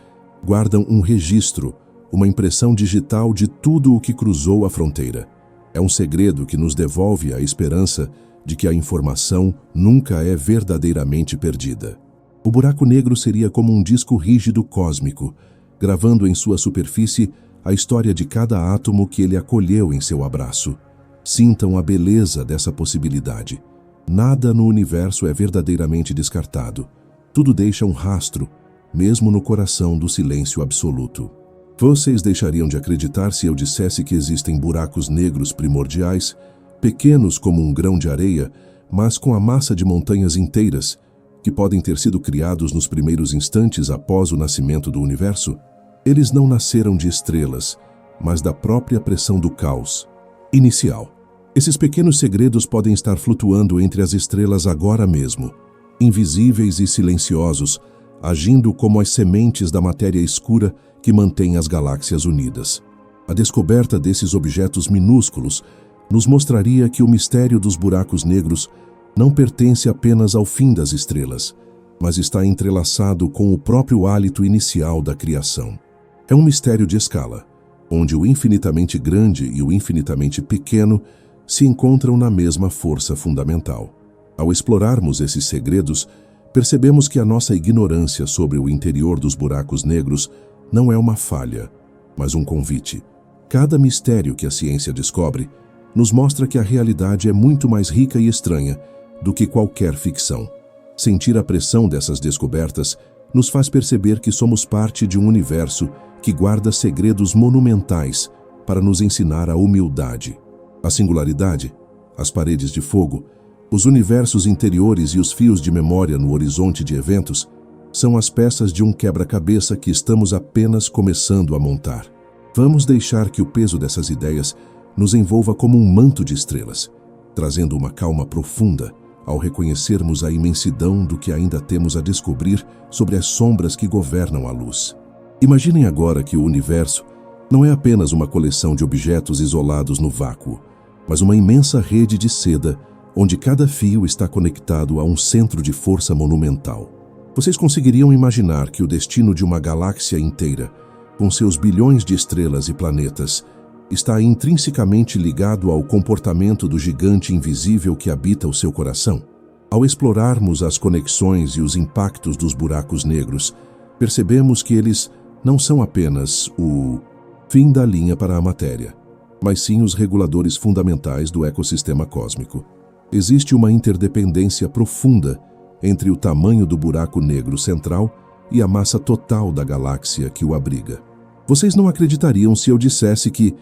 guardam um registro, uma impressão digital de tudo o que cruzou a fronteira. É um segredo que nos devolve a esperança de que a informação nunca é verdadeiramente perdida. O buraco negro seria como um disco rígido cósmico, gravando em sua superfície a história de cada átomo que ele acolheu em seu abraço. Sintam a beleza dessa possibilidade. Nada no universo é verdadeiramente descartado. Tudo deixa um rastro, mesmo no coração do silêncio absoluto. Vocês deixariam de acreditar se eu dissesse que existem buracos negros primordiais, pequenos como um grão de areia, mas com a massa de montanhas inteiras, que podem ter sido criados nos primeiros instantes após o nascimento do universo? Eles não nasceram de estrelas, mas da própria pressão do caos inicial. Esses pequenos segredos podem estar flutuando entre as estrelas agora mesmo, invisíveis e silenciosos, agindo como as sementes da matéria escura que mantém as galáxias unidas. A descoberta desses objetos minúsculos nos mostraria que o mistério dos buracos negros não pertence apenas ao fim das estrelas, mas está entrelaçado com o próprio hálito inicial da criação. É um mistério de escala, onde o infinitamente grande e o infinitamente pequeno se encontram na mesma força fundamental. Ao explorarmos esses segredos, percebemos que a nossa ignorância sobre o interior dos buracos negros não é uma falha, mas um convite. Cada mistério que a ciência descobre nos mostra que a realidade é muito mais rica e estranha do que qualquer ficção. Sentir a pressão dessas descobertas nos faz perceber que somos parte de um universo que guarda segredos monumentais para nos ensinar a humildade. A singularidade, as paredes de fogo, os universos interiores e os fios de memória no horizonte de eventos são as peças de um quebra-cabeça que estamos apenas começando a montar. Vamos deixar que o peso dessas ideias nos envolva como um manto de estrelas, trazendo uma calma profunda ao reconhecermos a imensidão do que ainda temos a descobrir sobre as sombras que governam a luz. Imaginem agora que o universo não é apenas uma coleção de objetos isolados no vácuo, mas uma imensa rede de seda onde cada fio está conectado a um centro de força monumental. Vocês conseguiriam imaginar que o destino de uma galáxia inteira, com seus bilhões de estrelas e planetas, está intrinsecamente ligado ao comportamento do gigante invisível que habita o seu coração? Ao explorarmos as conexões e os impactos dos buracos negros, percebemos que eles não são apenas o fim da linha para a matéria, mas sim os reguladores fundamentais do ecossistema cósmico. Existe uma interdependência profunda entre o tamanho do buraco negro central e a massa total da galáxia que o abriga. Vocês não acreditariam se eu dissesse que,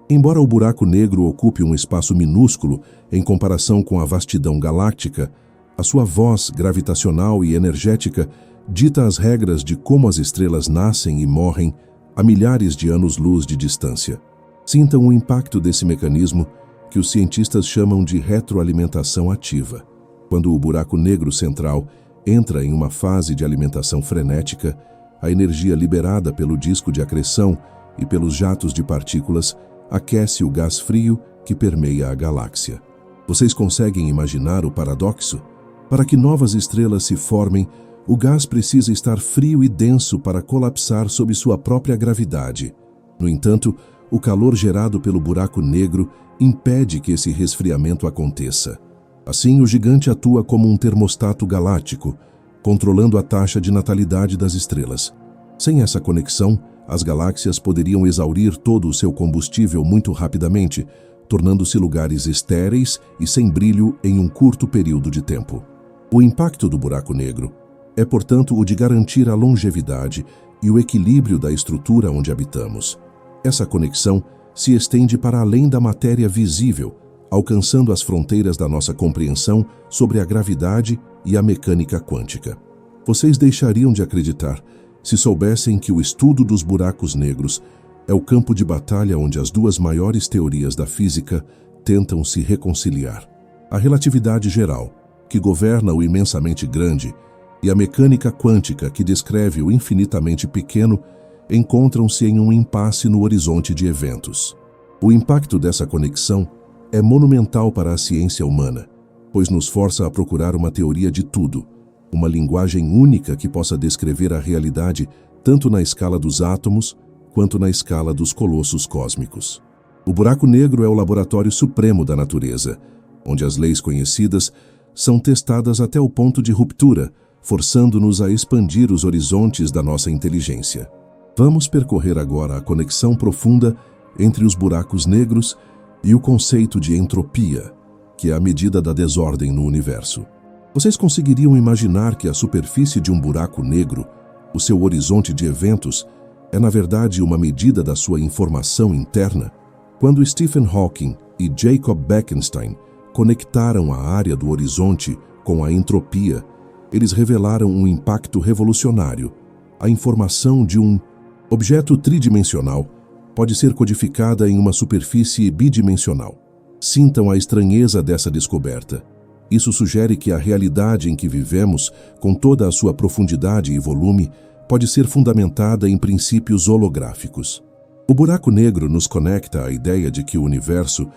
embora o buraco negro ocupe um espaço minúsculo em comparação com a vastidão galáctica, a sua voz gravitacional e energética dita as regras de como as estrelas nascem e morrem a milhares de anos-luz de distância. Sintam o impacto desse mecanismo que os cientistas chamam de retroalimentação ativa. Quando o buraco negro central entra em uma fase de alimentação frenética, a energia liberada pelo disco de acreção e pelos jatos de partículas aquece o gás frio que permeia a galáxia. Vocês conseguem imaginar o paradoxo? Para que novas estrelas se formem, o gás precisa estar frio e denso para colapsar sob sua própria gravidade. No entanto, o calor gerado pelo buraco negro impede que esse resfriamento aconteça. Assim, o gigante atua como um termostato galáctico, controlando a taxa de natalidade das estrelas. Sem essa conexão, as galáxias poderiam exaurir todo o seu combustível muito rapidamente, tornando-se lugares estéreis e sem brilho em um curto período de tempo. O impacto do buraco negro é, portanto, o de garantir a longevidade e o equilíbrio da estrutura onde habitamos. Essa conexão se estende para além da matéria visível, alcançando as fronteiras da nossa compreensão sobre a gravidade e a mecânica quântica. Vocês deixariam de acreditar se soubessem que o estudo dos buracos negros é o campo de batalha onde as duas maiores teorias da física tentam se reconciliar. A relatividade geral, que governa o imensamente grande, e a mecânica quântica, que descreve o infinitamente pequeno, encontram-se em um impasse no horizonte de eventos. O impacto dessa conexão é monumental para a ciência humana, pois nos força a procurar uma teoria de tudo, uma linguagem única que possa descrever a realidade tanto na escala dos átomos quanto na escala dos colossos cósmicos. O buraco negro é o laboratório supremo da natureza, onde as leis conhecidas são testadas até o ponto de ruptura, forçando-nos a expandir os horizontes da nossa inteligência. Vamos percorrer agora a conexão profunda entre os buracos negros e o conceito de entropia, que é a medida da desordem no universo. Vocês conseguiriam imaginar que a superfície de um buraco negro, o seu horizonte de eventos, é na verdade uma medida da sua informação interna? Quando Stephen Hawking e Jacob Bekenstein conectaram a área do horizonte com a entropia, eles revelaram um impacto revolucionário. A informação de um objeto tridimensional pode ser codificada em uma superfície bidimensional. Sintam a estranheza dessa descoberta. Isso sugere que a realidade em que vivemos, com toda a sua profundidade e volume, pode ser fundamentada em princípios holográficos. O buraco negro nos conecta à ideia de que o universo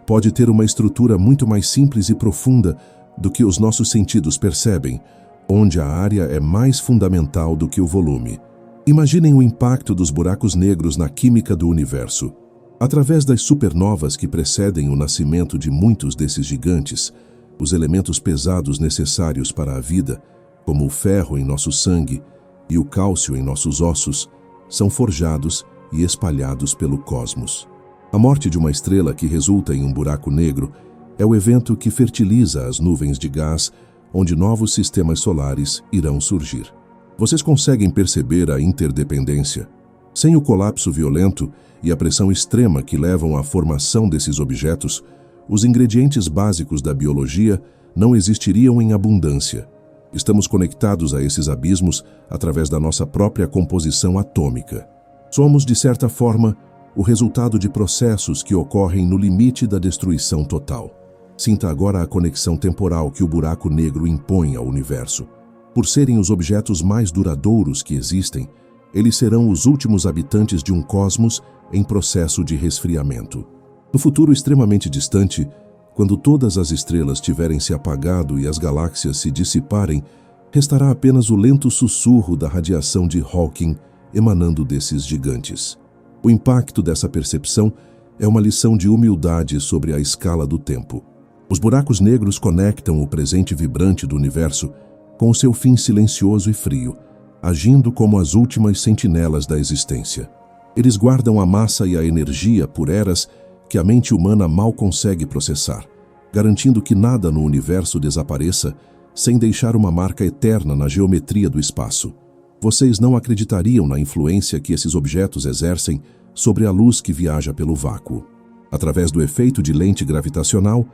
pode ter uma estrutura muito mais simples e profunda do que os nossos sentidos percebem, onde a área é mais fundamental do que o volume. Imaginem o impacto dos buracos negros na química do universo. Através das supernovas que precedem o nascimento de muitos desses gigantes, os elementos pesados necessários para a vida, como o ferro em nosso sangue e o cálcio em nossos ossos, são forjados e espalhados pelo cosmos. A morte de uma estrela que resulta em um buraco negro é o evento que fertiliza as nuvens de gás onde novos sistemas solares irão surgir. Vocês conseguem perceber a interdependência? Sem o colapso violento e a pressão extrema que levam à formação desses objetos, os ingredientes básicos da biologia não existiriam em abundância. Estamos conectados a esses abismos através da nossa própria composição atômica. Somos, de certa forma, o resultado de processos que ocorrem no limite da destruição total. Sinta agora a conexão temporal que o buraco negro impõe ao universo. Por serem os objetos mais duradouros que existem, eles serão os últimos habitantes de um cosmos em processo de resfriamento. No futuro extremamente distante, quando todas as estrelas tiverem se apagado e as galáxias se dissiparem, restará apenas o lento sussurro da radiação de Hawking emanando desses gigantes. O impacto dessa percepção é uma lição de humildade sobre a escala do tempo. Os buracos negros conectam o presente vibrante do universo com o seu fim silencioso e frio, agindo como as últimas sentinelas da existência. Eles guardam a massa e a energia por eras que a mente humana mal consegue processar, garantindo que nada no universo desapareça sem deixar uma marca eterna na geometria do espaço. Vocês não acreditariam na influência que esses objetos exercem sobre a luz que viaja pelo vácuo. Através do efeito de lente gravitacional,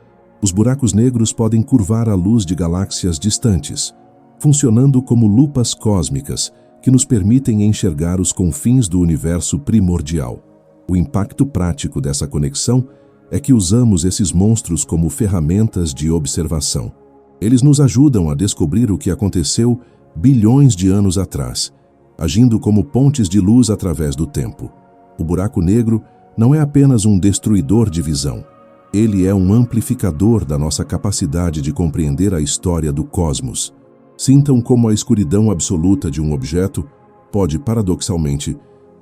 os buracos negros podem curvar a luz de galáxias distantes, funcionando como lupas cósmicas que nos permitem enxergar os confins do universo primordial. O impacto prático dessa conexão é que usamos esses monstros como ferramentas de observação. Eles nos ajudam a descobrir o que aconteceu bilhões de anos atrás, agindo como pontes de luz através do tempo. O buraco negro não é apenas um destruidor de visão. Ele é um amplificador da nossa capacidade de compreender a história do cosmos. Sintam como a escuridão absoluta de um objeto pode, paradoxalmente,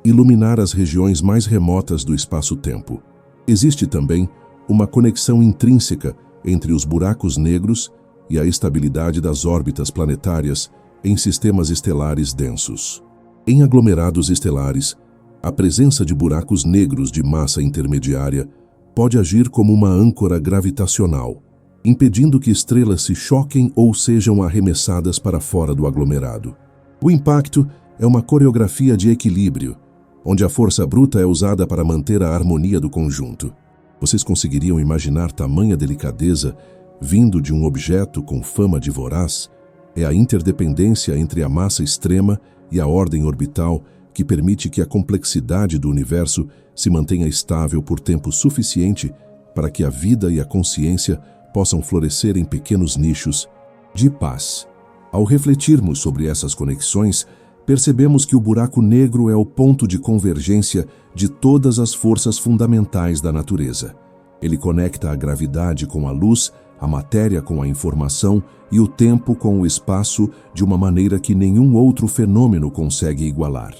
iluminar as regiões mais remotas do espaço-tempo. Existe também uma conexão intrínseca entre os buracos negros e a estabilidade das órbitas planetárias em sistemas estelares densos. Em aglomerados estelares, a presença de buracos negros de massa intermediária pode agir como uma âncora gravitacional, impedindo que estrelas se choquem ou sejam arremessadas para fora do aglomerado. O impacto é uma coreografia de equilíbrio, onde a força bruta é usada para manter a harmonia do conjunto. Vocês conseguiriam imaginar tamanha delicadeza vindo de um objeto com fama de voraz? É a interdependência entre a massa extrema e a ordem orbital que permite que a complexidade do universo se mantenha estável por tempo suficiente para que a vida e a consciência possam florescer em pequenos nichos de paz. Ao refletirmos sobre essas conexões, percebemos que o buraco negro é o ponto de convergência de todas as forças fundamentais da natureza. Ele conecta a gravidade com a luz, a matéria com a informação e o tempo com o espaço de uma maneira que nenhum outro fenômeno consegue igualar.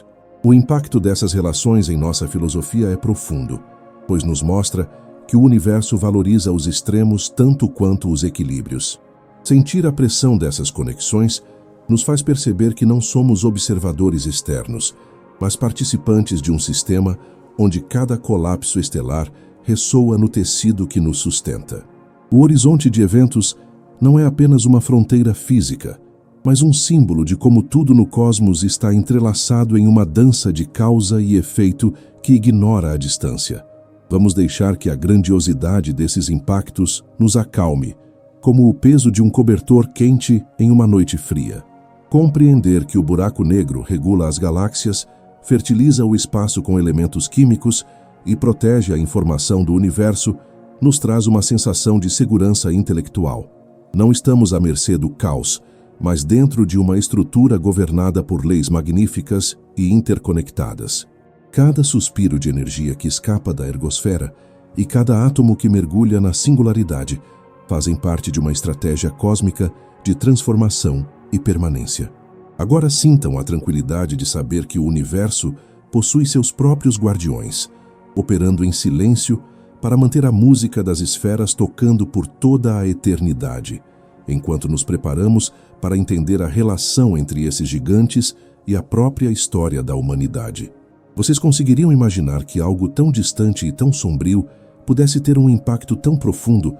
O impacto dessas relações em nossa filosofia é profundo, pois nos mostra que o universo valoriza os extremos tanto quanto os equilíbrios. Sentir a pressão dessas conexões nos faz perceber que não somos observadores externos, mas participantes de um sistema onde cada colapso estelar ressoa no tecido que nos sustenta. O horizonte de eventos não é apenas uma fronteira física, mas um símbolo de como tudo no cosmos está entrelaçado em uma dança de causa e efeito que ignora a distância. Vamos deixar que a grandiosidade desses impactos nos acalme, como o peso de um cobertor quente em uma noite fria. Compreender que o buraco negro regula as galáxias, fertiliza o espaço com elementos químicos e protege a informação do universo nos traz uma sensação de segurança intelectual. Não estamos à mercê do caos, mas dentro de uma estrutura governada por leis magníficas e interconectadas. Cada suspiro de energia que escapa da ergosfera e cada átomo que mergulha na singularidade fazem parte de uma estratégia cósmica de transformação e permanência. Agora sintam a tranquilidade de saber que o universo possui seus próprios guardiões, operando em silêncio para manter a música das esferas tocando por toda a eternidade, enquanto nos preparamos para entender a relação entre esses gigantes e a própria história da humanidade. Vocês conseguiriam imaginar que algo tão distante e tão sombrio pudesse ter um impacto tão profundo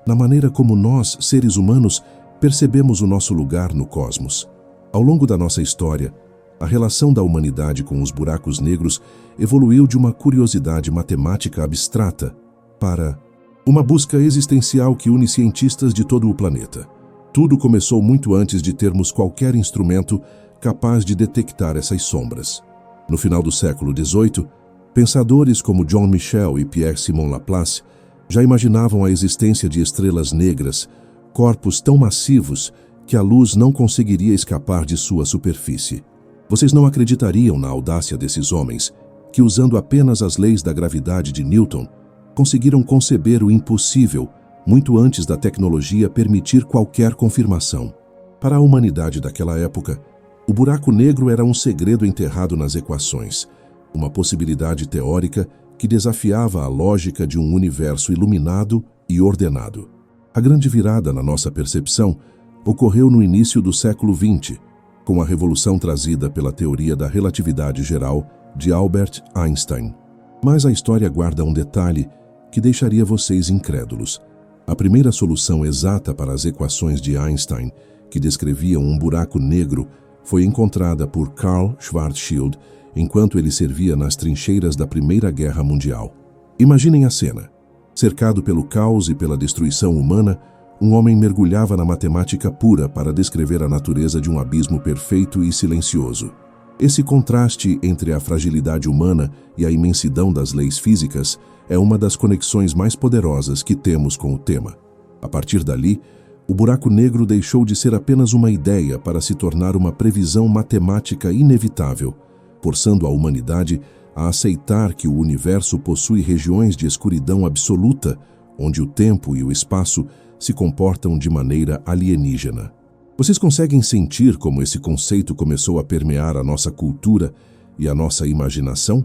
na maneira como nós, seres humanos, percebemos o nosso lugar no cosmos? Ao longo da nossa história, a relação da humanidade com os buracos negros evoluiu de uma curiosidade matemática abstrata para uma busca existencial que une cientistas de todo o planeta. Tudo começou muito antes de termos qualquer instrumento capaz de detectar essas sombras. No final do século XVIII, pensadores como John Michel e Pierre-Simon Laplace já imaginavam a existência de estrelas negras, corpos tão massivos que a luz não conseguiria escapar de sua superfície. Vocês não acreditariam na audácia desses homens, que usando apenas as leis da gravidade de Newton, conseguiram conceber o impossível muito antes da tecnologia permitir qualquer confirmação. Para a humanidade daquela época, o buraco negro era um segredo enterrado nas equações, uma possibilidade teórica que desafiava a lógica de um universo iluminado e ordenado. A grande virada na nossa percepção ocorreu no início do século XX, com a revolução trazida pela teoria da relatividade geral de Albert Einstein. Mas a história guarda um detalhe que deixaria vocês incrédulos. A primeira solução exata para as equações de Einstein, que descreviam um buraco negro, foi encontrada por Karl Schwarzschild enquanto ele servia nas trincheiras da Primeira Guerra Mundial. Imaginem a cena. Cercado pelo caos e pela destruição humana, um homem mergulhava na matemática pura para descrever a natureza de um abismo perfeito e silencioso. Esse contraste entre a fragilidade humana e a imensidão das leis físicas é uma das conexões mais poderosas que temos com o tema. A partir dali, o buraco negro deixou de ser apenas uma ideia para se tornar uma previsão matemática inevitável, forçando a humanidade a aceitar que o universo possui regiões de escuridão absoluta, onde o tempo e o espaço se comportam de maneira alienígena. Vocês conseguem sentir como esse conceito começou a permear a nossa cultura e a nossa imaginação?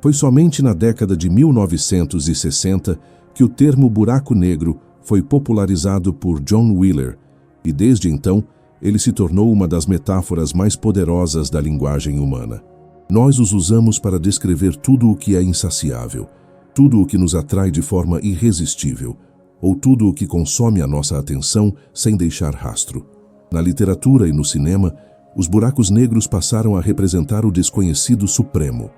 Foi somente na década de 1960 que o termo buraco negro foi popularizado por John Wheeler, e desde então ele se tornou uma das metáforas mais poderosas da linguagem humana. Nós os usamos para descrever tudo o que é insaciável, tudo o que nos atrai de forma irresistível, ou tudo o que consome a nossa atenção sem deixar rastro. Na literatura e no cinema, os buracos negros passaram a representar o desconhecido supremo,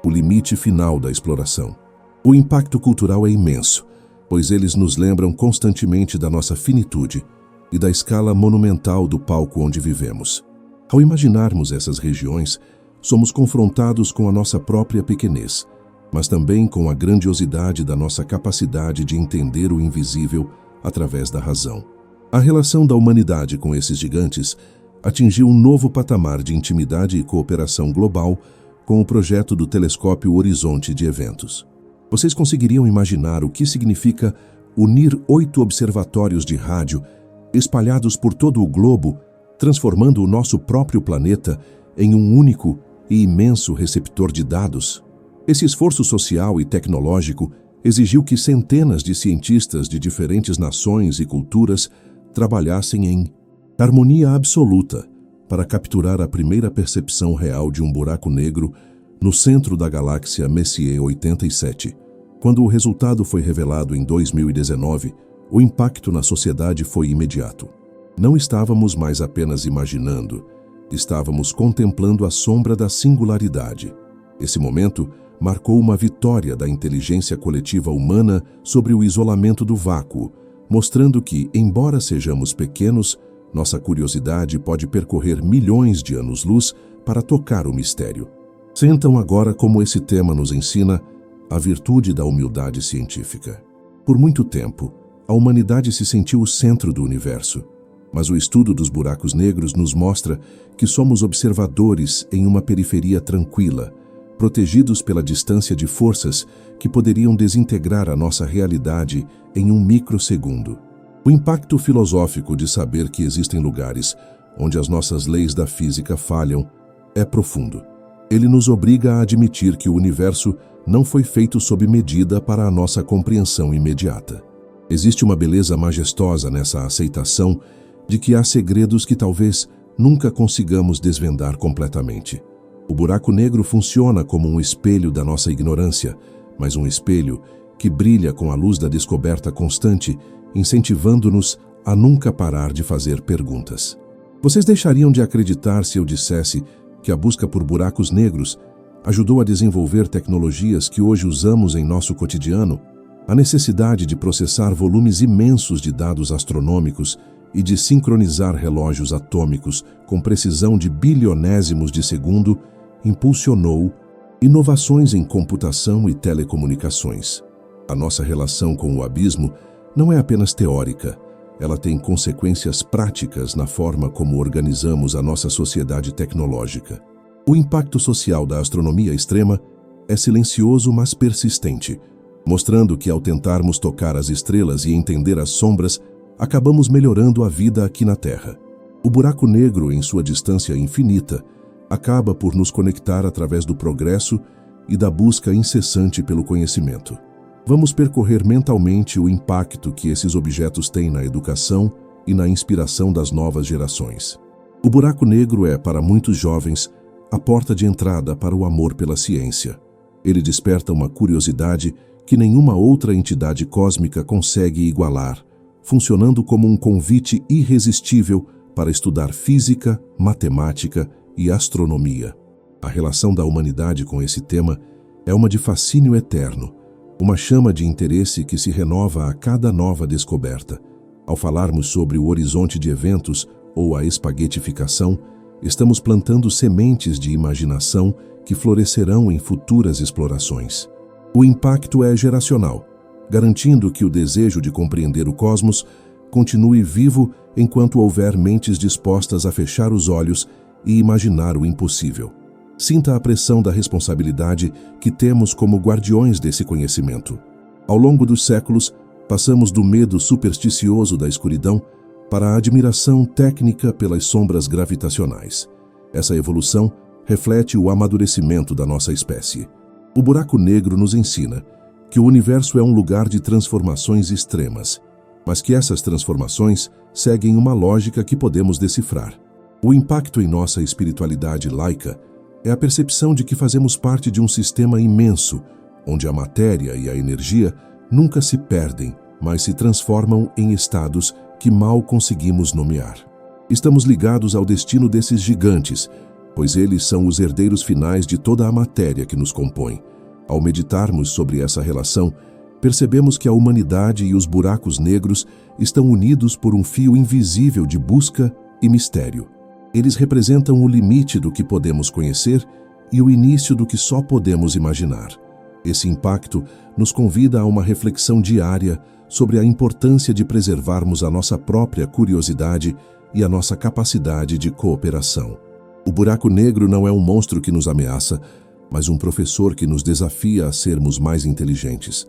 o limite final da exploração. O impacto cultural é imenso, pois eles nos lembram constantemente da nossa finitude e da escala monumental do palco onde vivemos. Ao imaginarmos essas regiões, somos confrontados com a nossa própria pequenez, mas também com a grandiosidade da nossa capacidade de entender o invisível através da razão. A relação da humanidade com esses gigantes atingiu um novo patamar de intimidade e cooperação global com o projeto do telescópio Horizonte de Eventos. Vocês conseguiriam imaginar o que significa unir 8 observatórios de rádio espalhados por todo o globo, transformando o nosso próprio planeta em um único e imenso receptor de dados? Esse esforço social e tecnológico exigiu que centenas de cientistas de diferentes nações e culturas trabalhassem em harmonia absoluta para capturar a primeira percepção real de um buraco negro no centro da galáxia Messier 87. Quando o resultado foi revelado em 2019, o impacto na sociedade foi imediato. Não estávamos mais apenas imaginando, estávamos contemplando a sombra da singularidade. Esse momento marcou uma vitória da inteligência coletiva humana sobre o isolamento do vácuo, mostrando que, embora sejamos pequenos, nossa curiosidade pode percorrer milhões de anos-luz para tocar o mistério. Sentam agora como esse tema nos ensina a virtude da humildade científica. Por muito tempo, a humanidade se sentiu o centro do universo, mas o estudo dos buracos negros nos mostra que somos observadores em uma periferia tranquila, protegidos pela distância de forças que poderiam desintegrar a nossa realidade em um microsegundo. O impacto filosófico de saber que existem lugares onde as nossas leis da física falham é profundo. Ele nos obriga a admitir que o universo não foi feito sob medida para a nossa compreensão imediata. Existe uma beleza majestosa nessa aceitação de que há segredos que talvez nunca consigamos desvendar completamente. O buraco negro funciona como um espelho da nossa ignorância, mas um espelho que brilha com a luz da descoberta constante, incentivando-nos a nunca parar de fazer perguntas. Vocês deixariam de acreditar se eu dissesse que a busca por buracos negros ajudou a desenvolver tecnologias que hoje usamos em nosso cotidiano? A necessidade de processar volumes imensos de dados astronômicos e de sincronizar relógios atômicos com precisão de bilionésimos de segundo impulsionou inovações em computação e telecomunicações. A nossa relação com o abismo não é apenas teórica, ela tem consequências práticas na forma como organizamos a nossa sociedade tecnológica. O impacto social da astronomia extrema é silencioso, mas persistente, mostrando que ao tentarmos tocar as estrelas e entender as sombras, acabamos melhorando a vida aqui na Terra. O buraco negro, em sua distância infinita, acaba por nos conectar através do progresso e da busca incessante pelo conhecimento. Vamos percorrer mentalmente o impacto que esses objetos têm na educação e na inspiração das novas gerações. O buraco negro é, para muitos jovens, a porta de entrada para o amor pela ciência. Ele desperta uma curiosidade que nenhuma outra entidade cósmica consegue igualar, funcionando como um convite irresistível para estudar física, matemática e astronomia. A relação da humanidade com esse tema é uma de fascínio eterno, uma chama de interesse que se renova a cada nova descoberta. Ao falarmos sobre o horizonte de eventos ou a espaguetificação, estamos plantando sementes de imaginação que florescerão em futuras explorações. O impacto é geracional, garantindo que o desejo de compreender o cosmos continue vivo enquanto houver mentes dispostas a fechar os olhos e imaginar o impossível. Sinta a pressão da responsabilidade que temos como guardiões desse conhecimento. Ao longo dos séculos, passamos do medo supersticioso da escuridão para a admiração técnica pelas sombras gravitacionais. Essa evolução reflete o amadurecimento da nossa espécie. O buraco negro nos ensina que o universo é um lugar de transformações extremas, mas que essas transformações seguem uma lógica que podemos decifrar. O impacto em nossa espiritualidade laica é a percepção de que fazemos parte de um sistema imenso, onde a matéria e a energia nunca se perdem, mas se transformam em estados que mal conseguimos nomear. Estamos ligados ao destino desses gigantes, pois eles são os herdeiros finais de toda a matéria que nos compõe. Ao meditarmos sobre essa relação, percebemos que a humanidade e os buracos negros estão unidos por um fio invisível de busca e mistério. Eles representam o limite do que podemos conhecer e o início do que só podemos imaginar. Esse impacto nos convida a uma reflexão diária sobre a importância de preservarmos a nossa própria curiosidade e a nossa capacidade de cooperação. O buraco negro não é um monstro que nos ameaça, mas um professor que nos desafia a sermos mais inteligentes,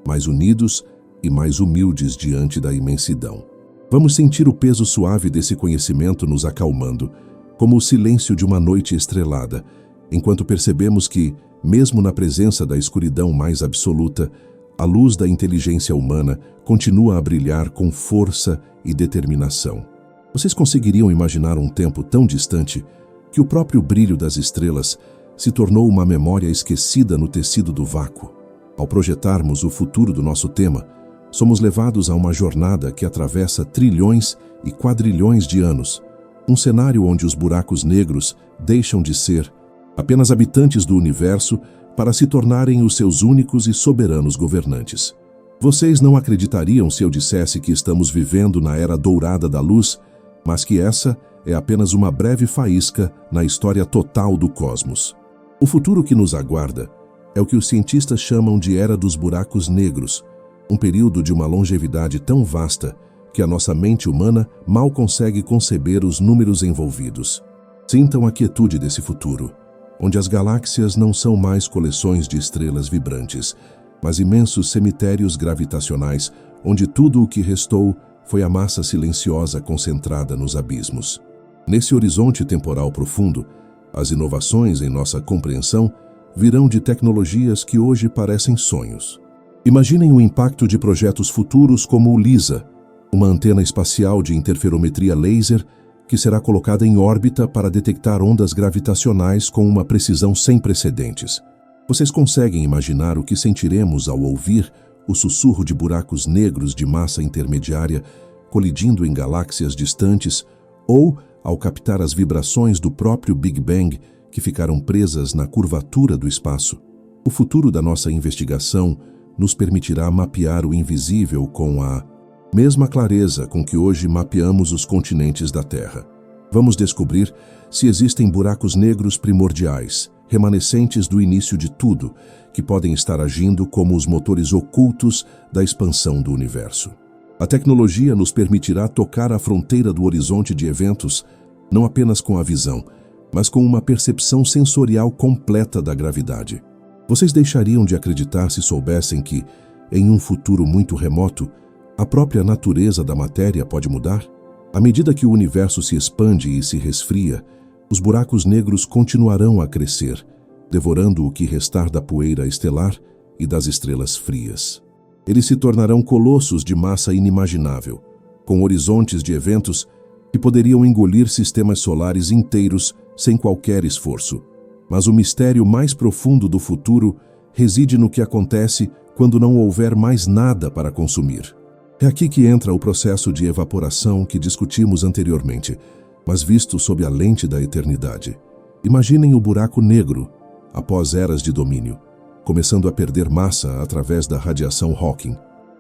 mais unidos e mais humildes diante da imensidão. Vamos sentir o peso suave desse conhecimento nos acalmando, como o silêncio de uma noite estrelada, enquanto percebemos que, mesmo na presença da escuridão mais absoluta, a luz da inteligência humana continua a brilhar com força e determinação. Vocês conseguiriam imaginar um tempo tão distante que o próprio brilho das estrelas se tornou uma memória esquecida no tecido do vácuo? Ao projetarmos o futuro do nosso tema, somos levados a uma jornada que atravessa trilhões e quadrilhões de anos, um cenário onde os buracos negros deixam de ser apenas habitantes do universo para se tornarem os seus únicos e soberanos governantes. Vocês não acreditariam se eu dissesse que estamos vivendo na era dourada da luz, mas que essa é apenas uma breve faísca na história total do cosmos. O futuro que nos aguarda é o que os cientistas chamam de Era dos Buracos Negros, um período de uma longevidade tão vasta que a nossa mente humana mal consegue conceber os números envolvidos. Sintam a quietude desse futuro, onde as galáxias não são mais coleções de estrelas vibrantes, mas imensos cemitérios gravitacionais, onde tudo o que restou foi a massa silenciosa concentrada nos abismos. Nesse horizonte temporal profundo, as inovações em nossa compreensão virão de tecnologias que hoje parecem sonhos. Imaginem o impacto de projetos futuros como o LISA, uma antena espacial de interferometria laser que será colocada em órbita para detectar ondas gravitacionais com uma precisão sem precedentes. Vocês conseguem imaginar o que sentiremos ao ouvir o sussurro de buracos negros de massa intermediária colidindo em galáxias distantes ou ao captar as vibrações do próprio Big Bang que ficaram presas na curvatura do espaço? O futuro da nossa investigação nos permitirá mapear o invisível com a mesma clareza com que hoje mapeamos os continentes da Terra. Vamos descobrir se existem buracos negros primordiais, remanescentes do início de tudo, que podem estar agindo como os motores ocultos da expansão do universo. A tecnologia nos permitirá tocar a fronteira do horizonte de eventos, não apenas com a visão, mas com uma percepção sensorial completa da gravidade. Vocês deixariam de acreditar se soubessem que, em um futuro muito remoto, a própria natureza da matéria pode mudar? À medida que o universo se expande e se resfria, os buracos negros continuarão a crescer, devorando o que restar da poeira estelar e das estrelas frias. Eles se tornarão colossos de massa inimaginável, com horizontes de eventos que poderiam engolir sistemas solares inteiros sem qualquer esforço. Mas o mistério mais profundo do futuro reside no que acontece quando não houver mais nada para consumir. É aqui que entra o processo de evaporação que discutimos anteriormente, mas visto sob a lente da eternidade. Imaginem o buraco negro, após eras de domínio, começando a perder massa através da radiação Hawking.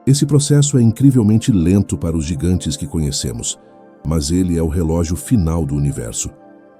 Esse processo é incrivelmente lento para os gigantes que conhecemos, mas ele é o relógio final do universo.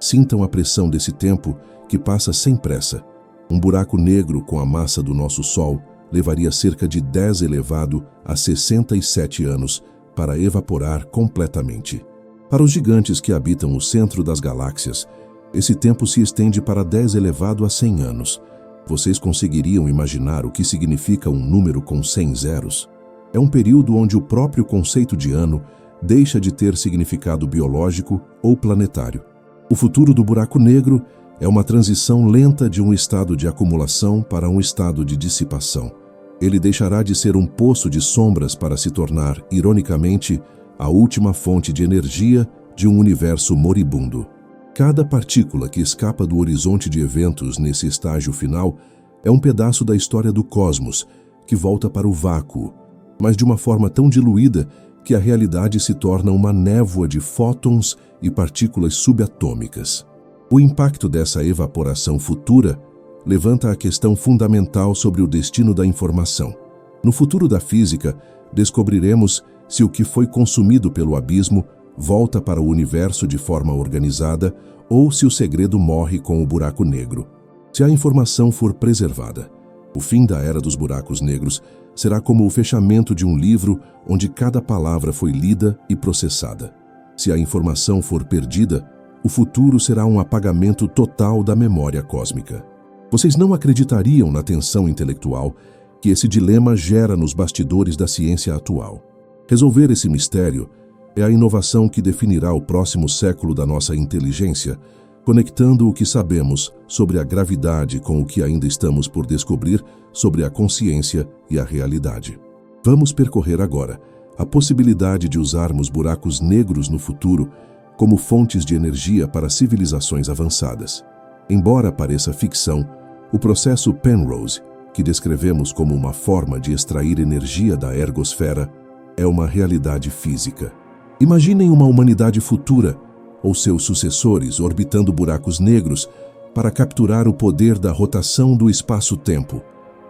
Sintam a pressão desse tempo que passa sem pressa. Um buraco negro com a massa do nosso Sol levaria cerca de 10 elevado a 67 anos para evaporar completamente. Para os gigantes que habitam o centro das galáxias, esse tempo se estende para 10 elevado a 100 anos. Vocês conseguiriam imaginar o que significa um número com 100 zeros? É um período onde o próprio conceito de ano deixa de ter significado biológico ou planetário. O futuro do buraco negro é uma transição lenta de um estado de acumulação para um estado de dissipação. Ele deixará de ser um poço de sombras para se tornar, ironicamente, a última fonte de energia de um universo moribundo. Cada partícula que escapa do horizonte de eventos nesse estágio final é um pedaço da história do cosmos que volta para o vácuo, mas de uma forma tão diluída que a realidade se torna uma névoa de fótons e partículas subatômicas. O impacto dessa evaporação futura levanta a questão fundamental sobre o destino da informação. No futuro da física, descobriremos se o que foi consumido pelo abismo volta para o universo de forma organizada ou se o segredo morre com o buraco negro. Se a informação for preservada, o fim da era dos buracos negros será como o fechamento de um livro onde cada palavra foi lida e processada. Se a informação for perdida, o futuro será um apagamento total da memória cósmica. Vocês não acreditariam na tensão intelectual que esse dilema gera nos bastidores da ciência atual. Resolver esse mistério é a inovação que definirá o próximo século da nossa inteligência, conectando o que sabemos sobre a gravidade com o que ainda estamos por descobrir sobre a consciência e a realidade. Vamos percorrer agora a possibilidade de usarmos buracos negros no futuro como fontes de energia para civilizações avançadas. Embora pareça ficção, o processo Penrose, que descrevemos como uma forma de extrair energia da ergosfera, é uma realidade física. Imaginem uma humanidade futura, ou seus sucessores orbitando buracos negros para capturar o poder da rotação do espaço-tempo.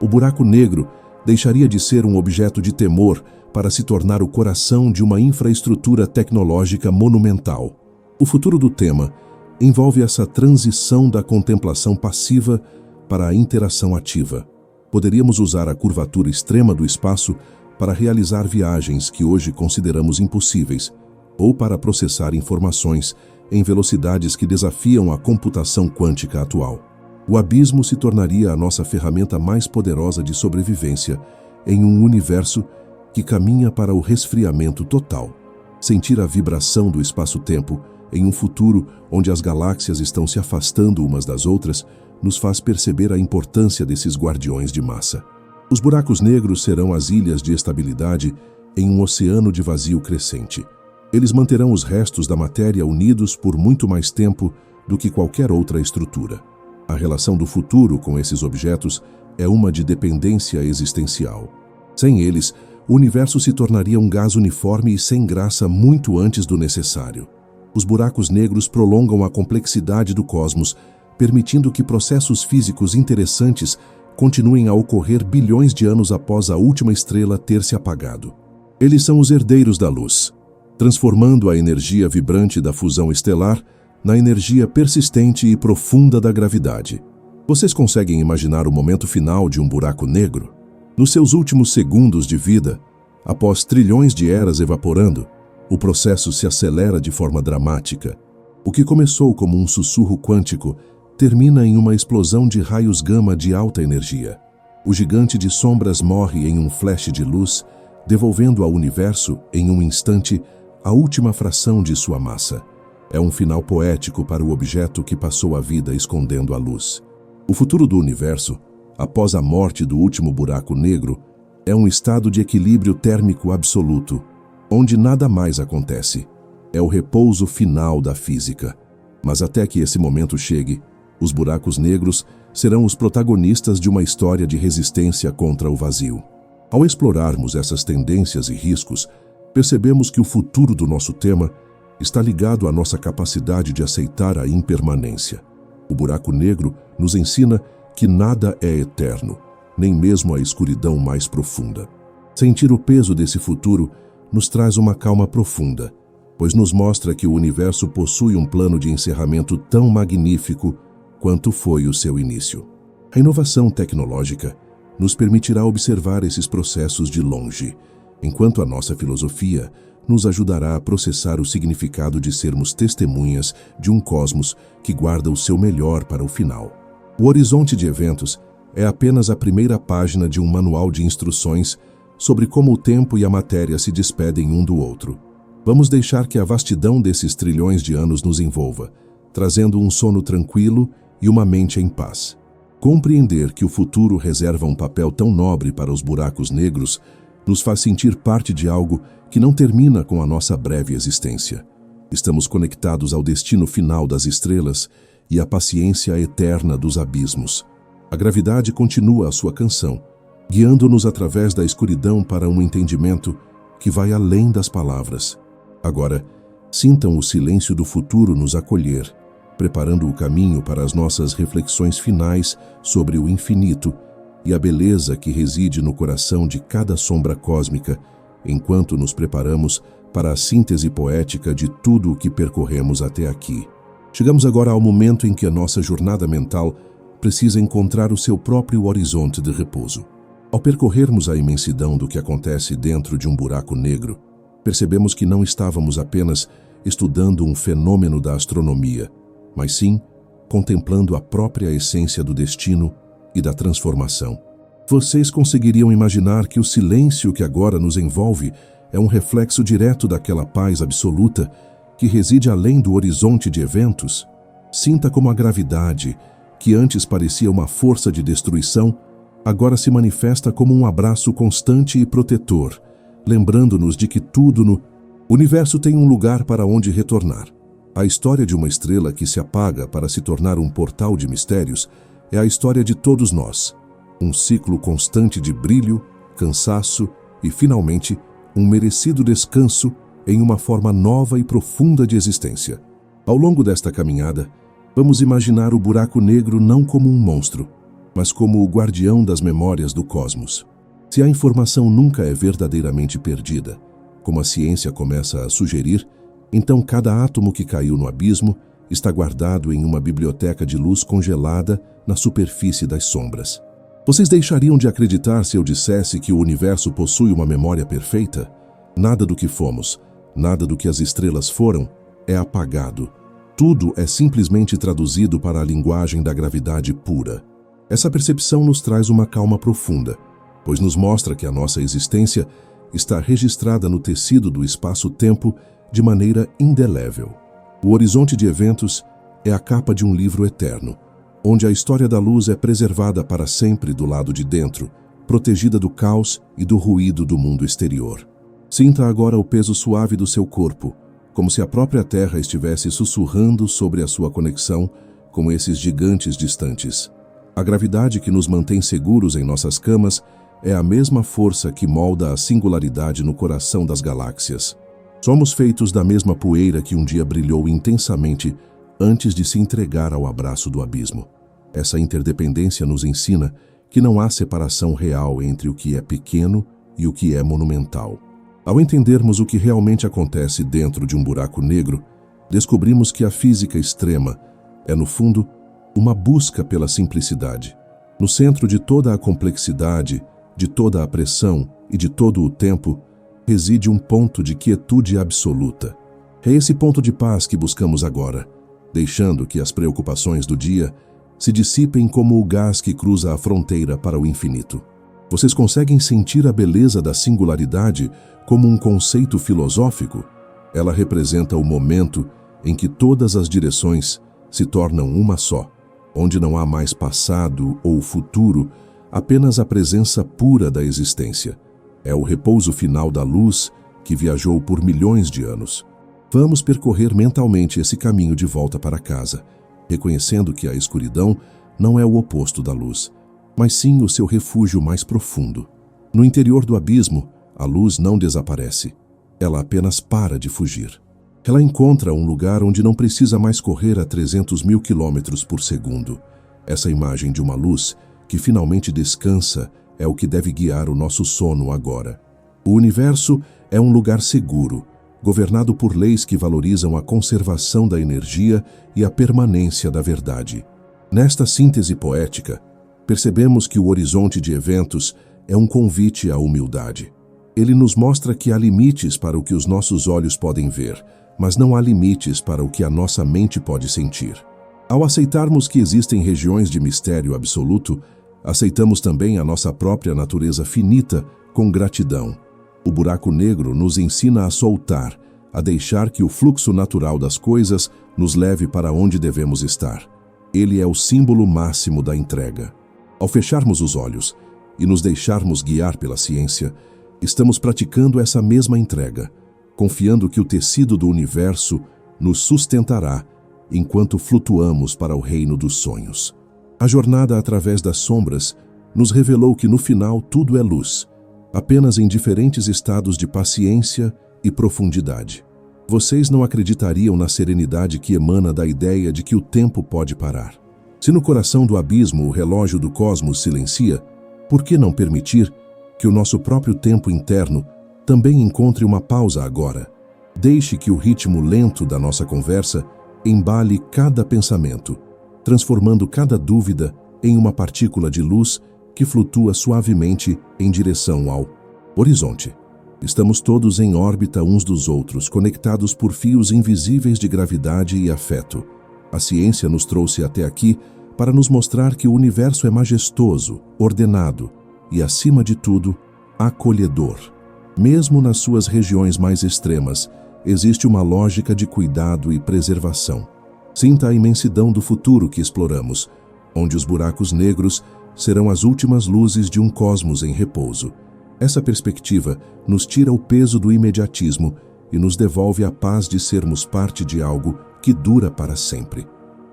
O buraco negro deixaria de ser um objeto de temor para se tornar o coração de uma infraestrutura tecnológica monumental. O futuro do tema envolve essa transição da contemplação passiva para a interação ativa. Poderíamos usar a curvatura extrema do espaço para realizar viagens que hoje consideramos impossíveis, ou para processar informações em velocidades que desafiam a computação quântica atual. O abismo se tornaria a nossa ferramenta mais poderosa de sobrevivência em um universo que caminha para o resfriamento total. Sentir a vibração do espaço-tempo em um futuro onde as galáxias estão se afastando umas das outras nos faz perceber a importância desses guardiões de massa. Os buracos negros serão as ilhas de estabilidade em um oceano de vazio crescente. Eles manterão os restos da matéria unidos por muito mais tempo do que qualquer outra estrutura. A relação do futuro com esses objetos é uma de dependência existencial. Sem eles, o universo se tornaria um gás uniforme e sem graça muito antes do necessário. Os buracos negros prolongam a complexidade do cosmos, permitindo que processos físicos interessantes continuem a ocorrer bilhões de anos após a última estrela ter se apagado. Eles são os herdeiros da luz, transformando a energia vibrante da fusão estelar na energia persistente e profunda da gravidade. Vocês conseguem imaginar o momento final de um buraco negro? Nos seus últimos segundos de vida, após trilhões de eras evaporando, o processo se acelera de forma dramática. O que começou como um sussurro quântico termina em uma explosão de raios gama de alta energia. O gigante de sombras morre em um flash de luz, devolvendo ao universo, em um instante, a última fração de sua massa. É um final poético para o objeto que passou a vida escondendo a luz. O futuro do universo, após a morte do último buraco negro, é um estado de equilíbrio térmico absoluto, onde nada mais acontece. É o repouso final da física. Mas até que esse momento chegue, os buracos negros serão os protagonistas de uma história de resistência contra o vazio. Ao explorarmos essas tendências e riscos, percebemos que o futuro do nosso tema está ligado à nossa capacidade de aceitar a impermanência. O buraco negro nos ensina que nada é eterno, nem mesmo a escuridão mais profunda. Sentir o peso desse futuro nos traz uma calma profunda. pois nos mostra que o universo possui um plano de encerramento tão magnífico quanto foi o seu início. A inovação tecnológica nos permitirá observar esses processos de longe, enquanto a nossa filosofia nos ajudará a processar o significado de sermos testemunhas de um cosmos que guarda o seu melhor para o final. O horizonte de eventos é apenas a primeira página de um manual de instruções sobre como o tempo e a matéria se despedem um do outro. Vamos deixar que a vastidão desses trilhões de anos nos envolva, trazendo um sono tranquilo e uma mente em paz. Compreender que o futuro reserva um papel tão nobre para os buracos negros nos faz sentir parte de algo que não termina com a nossa breve existência. Estamos conectados ao destino final das estrelas e à paciência eterna dos abismos. A gravidade continua a sua canção, guiando-nos através da escuridão para um entendimento que vai além das palavras. Agora, sintam o silêncio do futuro nos acolher, preparando o caminho para as nossas reflexões finais sobre o infinito e a beleza que reside no coração de cada sombra cósmica, enquanto nos preparamos para a síntese poética de tudo o que percorremos até aqui. Chegamos agora ao momento em que a nossa jornada mental precisa encontrar o seu próprio horizonte de repouso. Ao percorrermos a imensidão do que acontece dentro de um buraco negro, percebemos que não estávamos apenas estudando um fenômeno da astronomia, mas sim contemplando a própria essência do destino e da transformação. Vocês conseguiriam imaginar que o silêncio que agora nos envolve é um reflexo direto daquela paz absoluta que reside além do horizonte de eventos? Sinta como a gravidade, que antes parecia uma força de destruição, agora se manifesta como um abraço constante e protetor, lembrando-nos de que tudo no universo tem um lugar para onde retornar. A história de uma estrela que se apaga para se tornar um portal de mistérios é a história de todos nós. Um ciclo constante de brilho, cansaço e, finalmente, um merecido descanso em uma forma nova e profunda de existência. Ao longo desta caminhada, vamos imaginar o buraco negro não como um monstro, mas como o guardião das memórias do cosmos. Se a informação nunca é verdadeiramente perdida, como a ciência começa a sugerir, então cada átomo que caiu no abismo está guardado em uma biblioteca de luz congelada na superfície das sombras. Vocês deixariam de acreditar se eu dissesse que o universo possui uma memória perfeita? Nada do que fomos, nada do que as estrelas foram, é apagado. Tudo é simplesmente traduzido para a linguagem da gravidade pura. Essa percepção nos traz uma calma profunda, pois nos mostra que a nossa existência está registrada no tecido do espaço-tempo de maneira indelével. O horizonte de eventos é a capa de um livro eterno, onde a história da luz é preservada para sempre do lado de dentro, protegida do caos e do ruído do mundo exterior. Sinta agora o peso suave do seu corpo, como se a própria Terra estivesse sussurrando sobre a sua conexão com esses gigantes distantes. A gravidade que nos mantém seguros em nossas camas é a mesma força que molda a singularidade no coração das galáxias. Somos feitos da mesma poeira que um dia brilhou intensamente antes de se entregar ao abraço do abismo. Essa interdependência nos ensina que não há separação real entre o que é pequeno e o que é monumental. Ao entendermos o que realmente acontece dentro de um buraco negro, descobrimos que a física extrema é, no fundo, uma busca pela simplicidade. No centro de toda a complexidade, de toda a pressão e de todo o tempo, reside um ponto de quietude absoluta. É esse ponto de paz que buscamos agora, deixando que as preocupações do dia se dissipem como o gás que cruza a fronteira para o infinito. Vocês conseguem sentir a beleza da singularidade como um conceito filosófico? Ela representa o momento em que todas as direções se tornam uma só, onde não há mais passado ou futuro, apenas a presença pura da existência. É o repouso final da luz que viajou por milhões de anos. Vamos percorrer mentalmente esse caminho de volta para casa, reconhecendo que a escuridão não é o oposto da luz, mas sim o seu refúgio mais profundo. No interior do abismo, a luz não desaparece, ela apenas para de fugir. Ela encontra um lugar onde não precisa mais correr a 300 mil quilômetros por segundo. Essa imagem de uma luz que finalmente descansa é o que deve guiar o nosso sono agora. O universo é um lugar seguro, governado por leis que valorizam a conservação da energia e a permanência da verdade. Nesta síntese poética, percebemos que o horizonte de eventos é um convite à humildade. Ele nos mostra que há limites para o que os nossos olhos podem ver, mas não há limites para o que a nossa mente pode sentir. Ao aceitarmos que existem regiões de mistério absoluto, aceitamos também a nossa própria natureza finita com gratidão. O buraco negro nos ensina a soltar, a deixar que o fluxo natural das coisas nos leve para onde devemos estar. Ele é o símbolo máximo da entrega. Ao fecharmos os olhos e nos deixarmos guiar pela ciência, estamos praticando essa mesma entrega, confiando que o tecido do universo nos sustentará enquanto flutuamos para o reino dos sonhos. A jornada através das sombras nos revelou que no final tudo é luz, apenas em diferentes estados de paciência e profundidade. Vocês não acreditariam na serenidade que emana da ideia de que o tempo pode parar. Se no coração do abismo o relógio do cosmos silencia, por que não permitir que o nosso próprio tempo interno também encontre uma pausa agora? Deixe que o ritmo lento da nossa conversa embale cada pensamento, transformando cada dúvida em uma partícula de luz que flutua suavemente em direção ao horizonte. Estamos todos em órbita uns dos outros, conectados por fios invisíveis de gravidade e afeto. A ciência nos trouxe até aqui para nos mostrar que o universo é majestoso, ordenado e, acima de tudo, acolhedor. Mesmo nas suas regiões mais extremas, existe uma lógica de cuidado e preservação. Sinta a imensidão do futuro que exploramos, onde os buracos negros serão as últimas luzes de um cosmos em repouso. Essa perspectiva nos tira o peso do imediatismo e nos devolve a paz de sermos parte de algo que dura para sempre.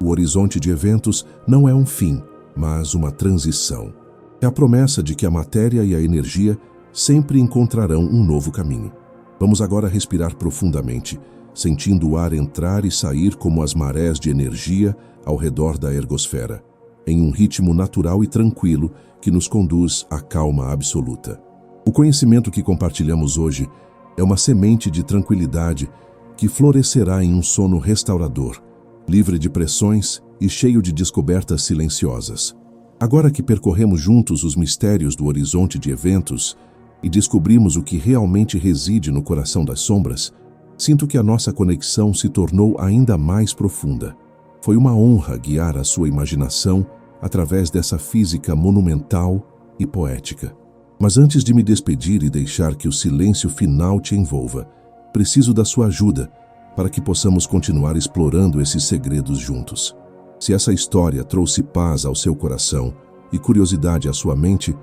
O horizonte de eventos não é um fim, mas uma transição. É a promessa de que a matéria e a energia sempre encontrarão um novo caminho. Vamos agora respirar profundamente, sentindo o ar entrar e sair como as marés de energia ao redor da ergosfera, em um ritmo natural e tranquilo que nos conduz à calma absoluta. O conhecimento que compartilhamos hoje é uma semente de tranquilidade que florescerá em um sono restaurador, livre de pressões e cheio de descobertas silenciosas. Agora que percorremos juntos os mistérios do horizonte de eventos e descobrimos o que realmente reside no coração das sombras, sinto que a nossa conexão se tornou ainda mais profunda. Foi uma honra guiar a sua imaginação através dessa física monumental e poética. Mas antes de me despedir e deixar que o silêncio final te envolva, preciso da sua ajuda para que possamos continuar explorando esses segredos juntos. Se essa história trouxe paz ao seu coração e curiosidade à sua mente,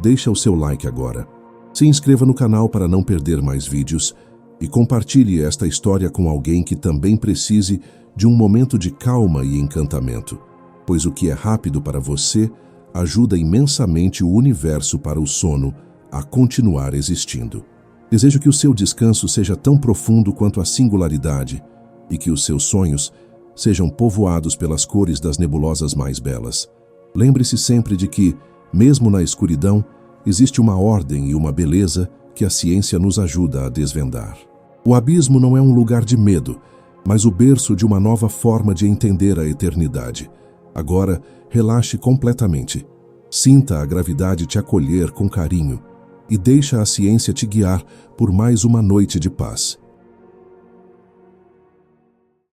deixa o seu like agora. Se inscreva no canal para não perder mais vídeos e compartilhe esta história com alguém que também precise de um momento de calma e encantamento, pois o que é rápido para você ajuda imensamente o universo para o sono a continuar existindo. Desejo que o seu descanso seja tão profundo quanto a singularidade e que os seus sonhos sejam povoados pelas cores das nebulosas mais belas. Lembre-se sempre de que, mesmo na escuridão, existe uma ordem e uma beleza que a ciência nos ajuda a desvendar. O abismo não é um lugar de medo, mas o berço de uma nova forma de entender a eternidade. Agora, relaxe completamente. Sinta a gravidade te acolher com carinho e deixa a ciência te guiar por mais uma noite de paz.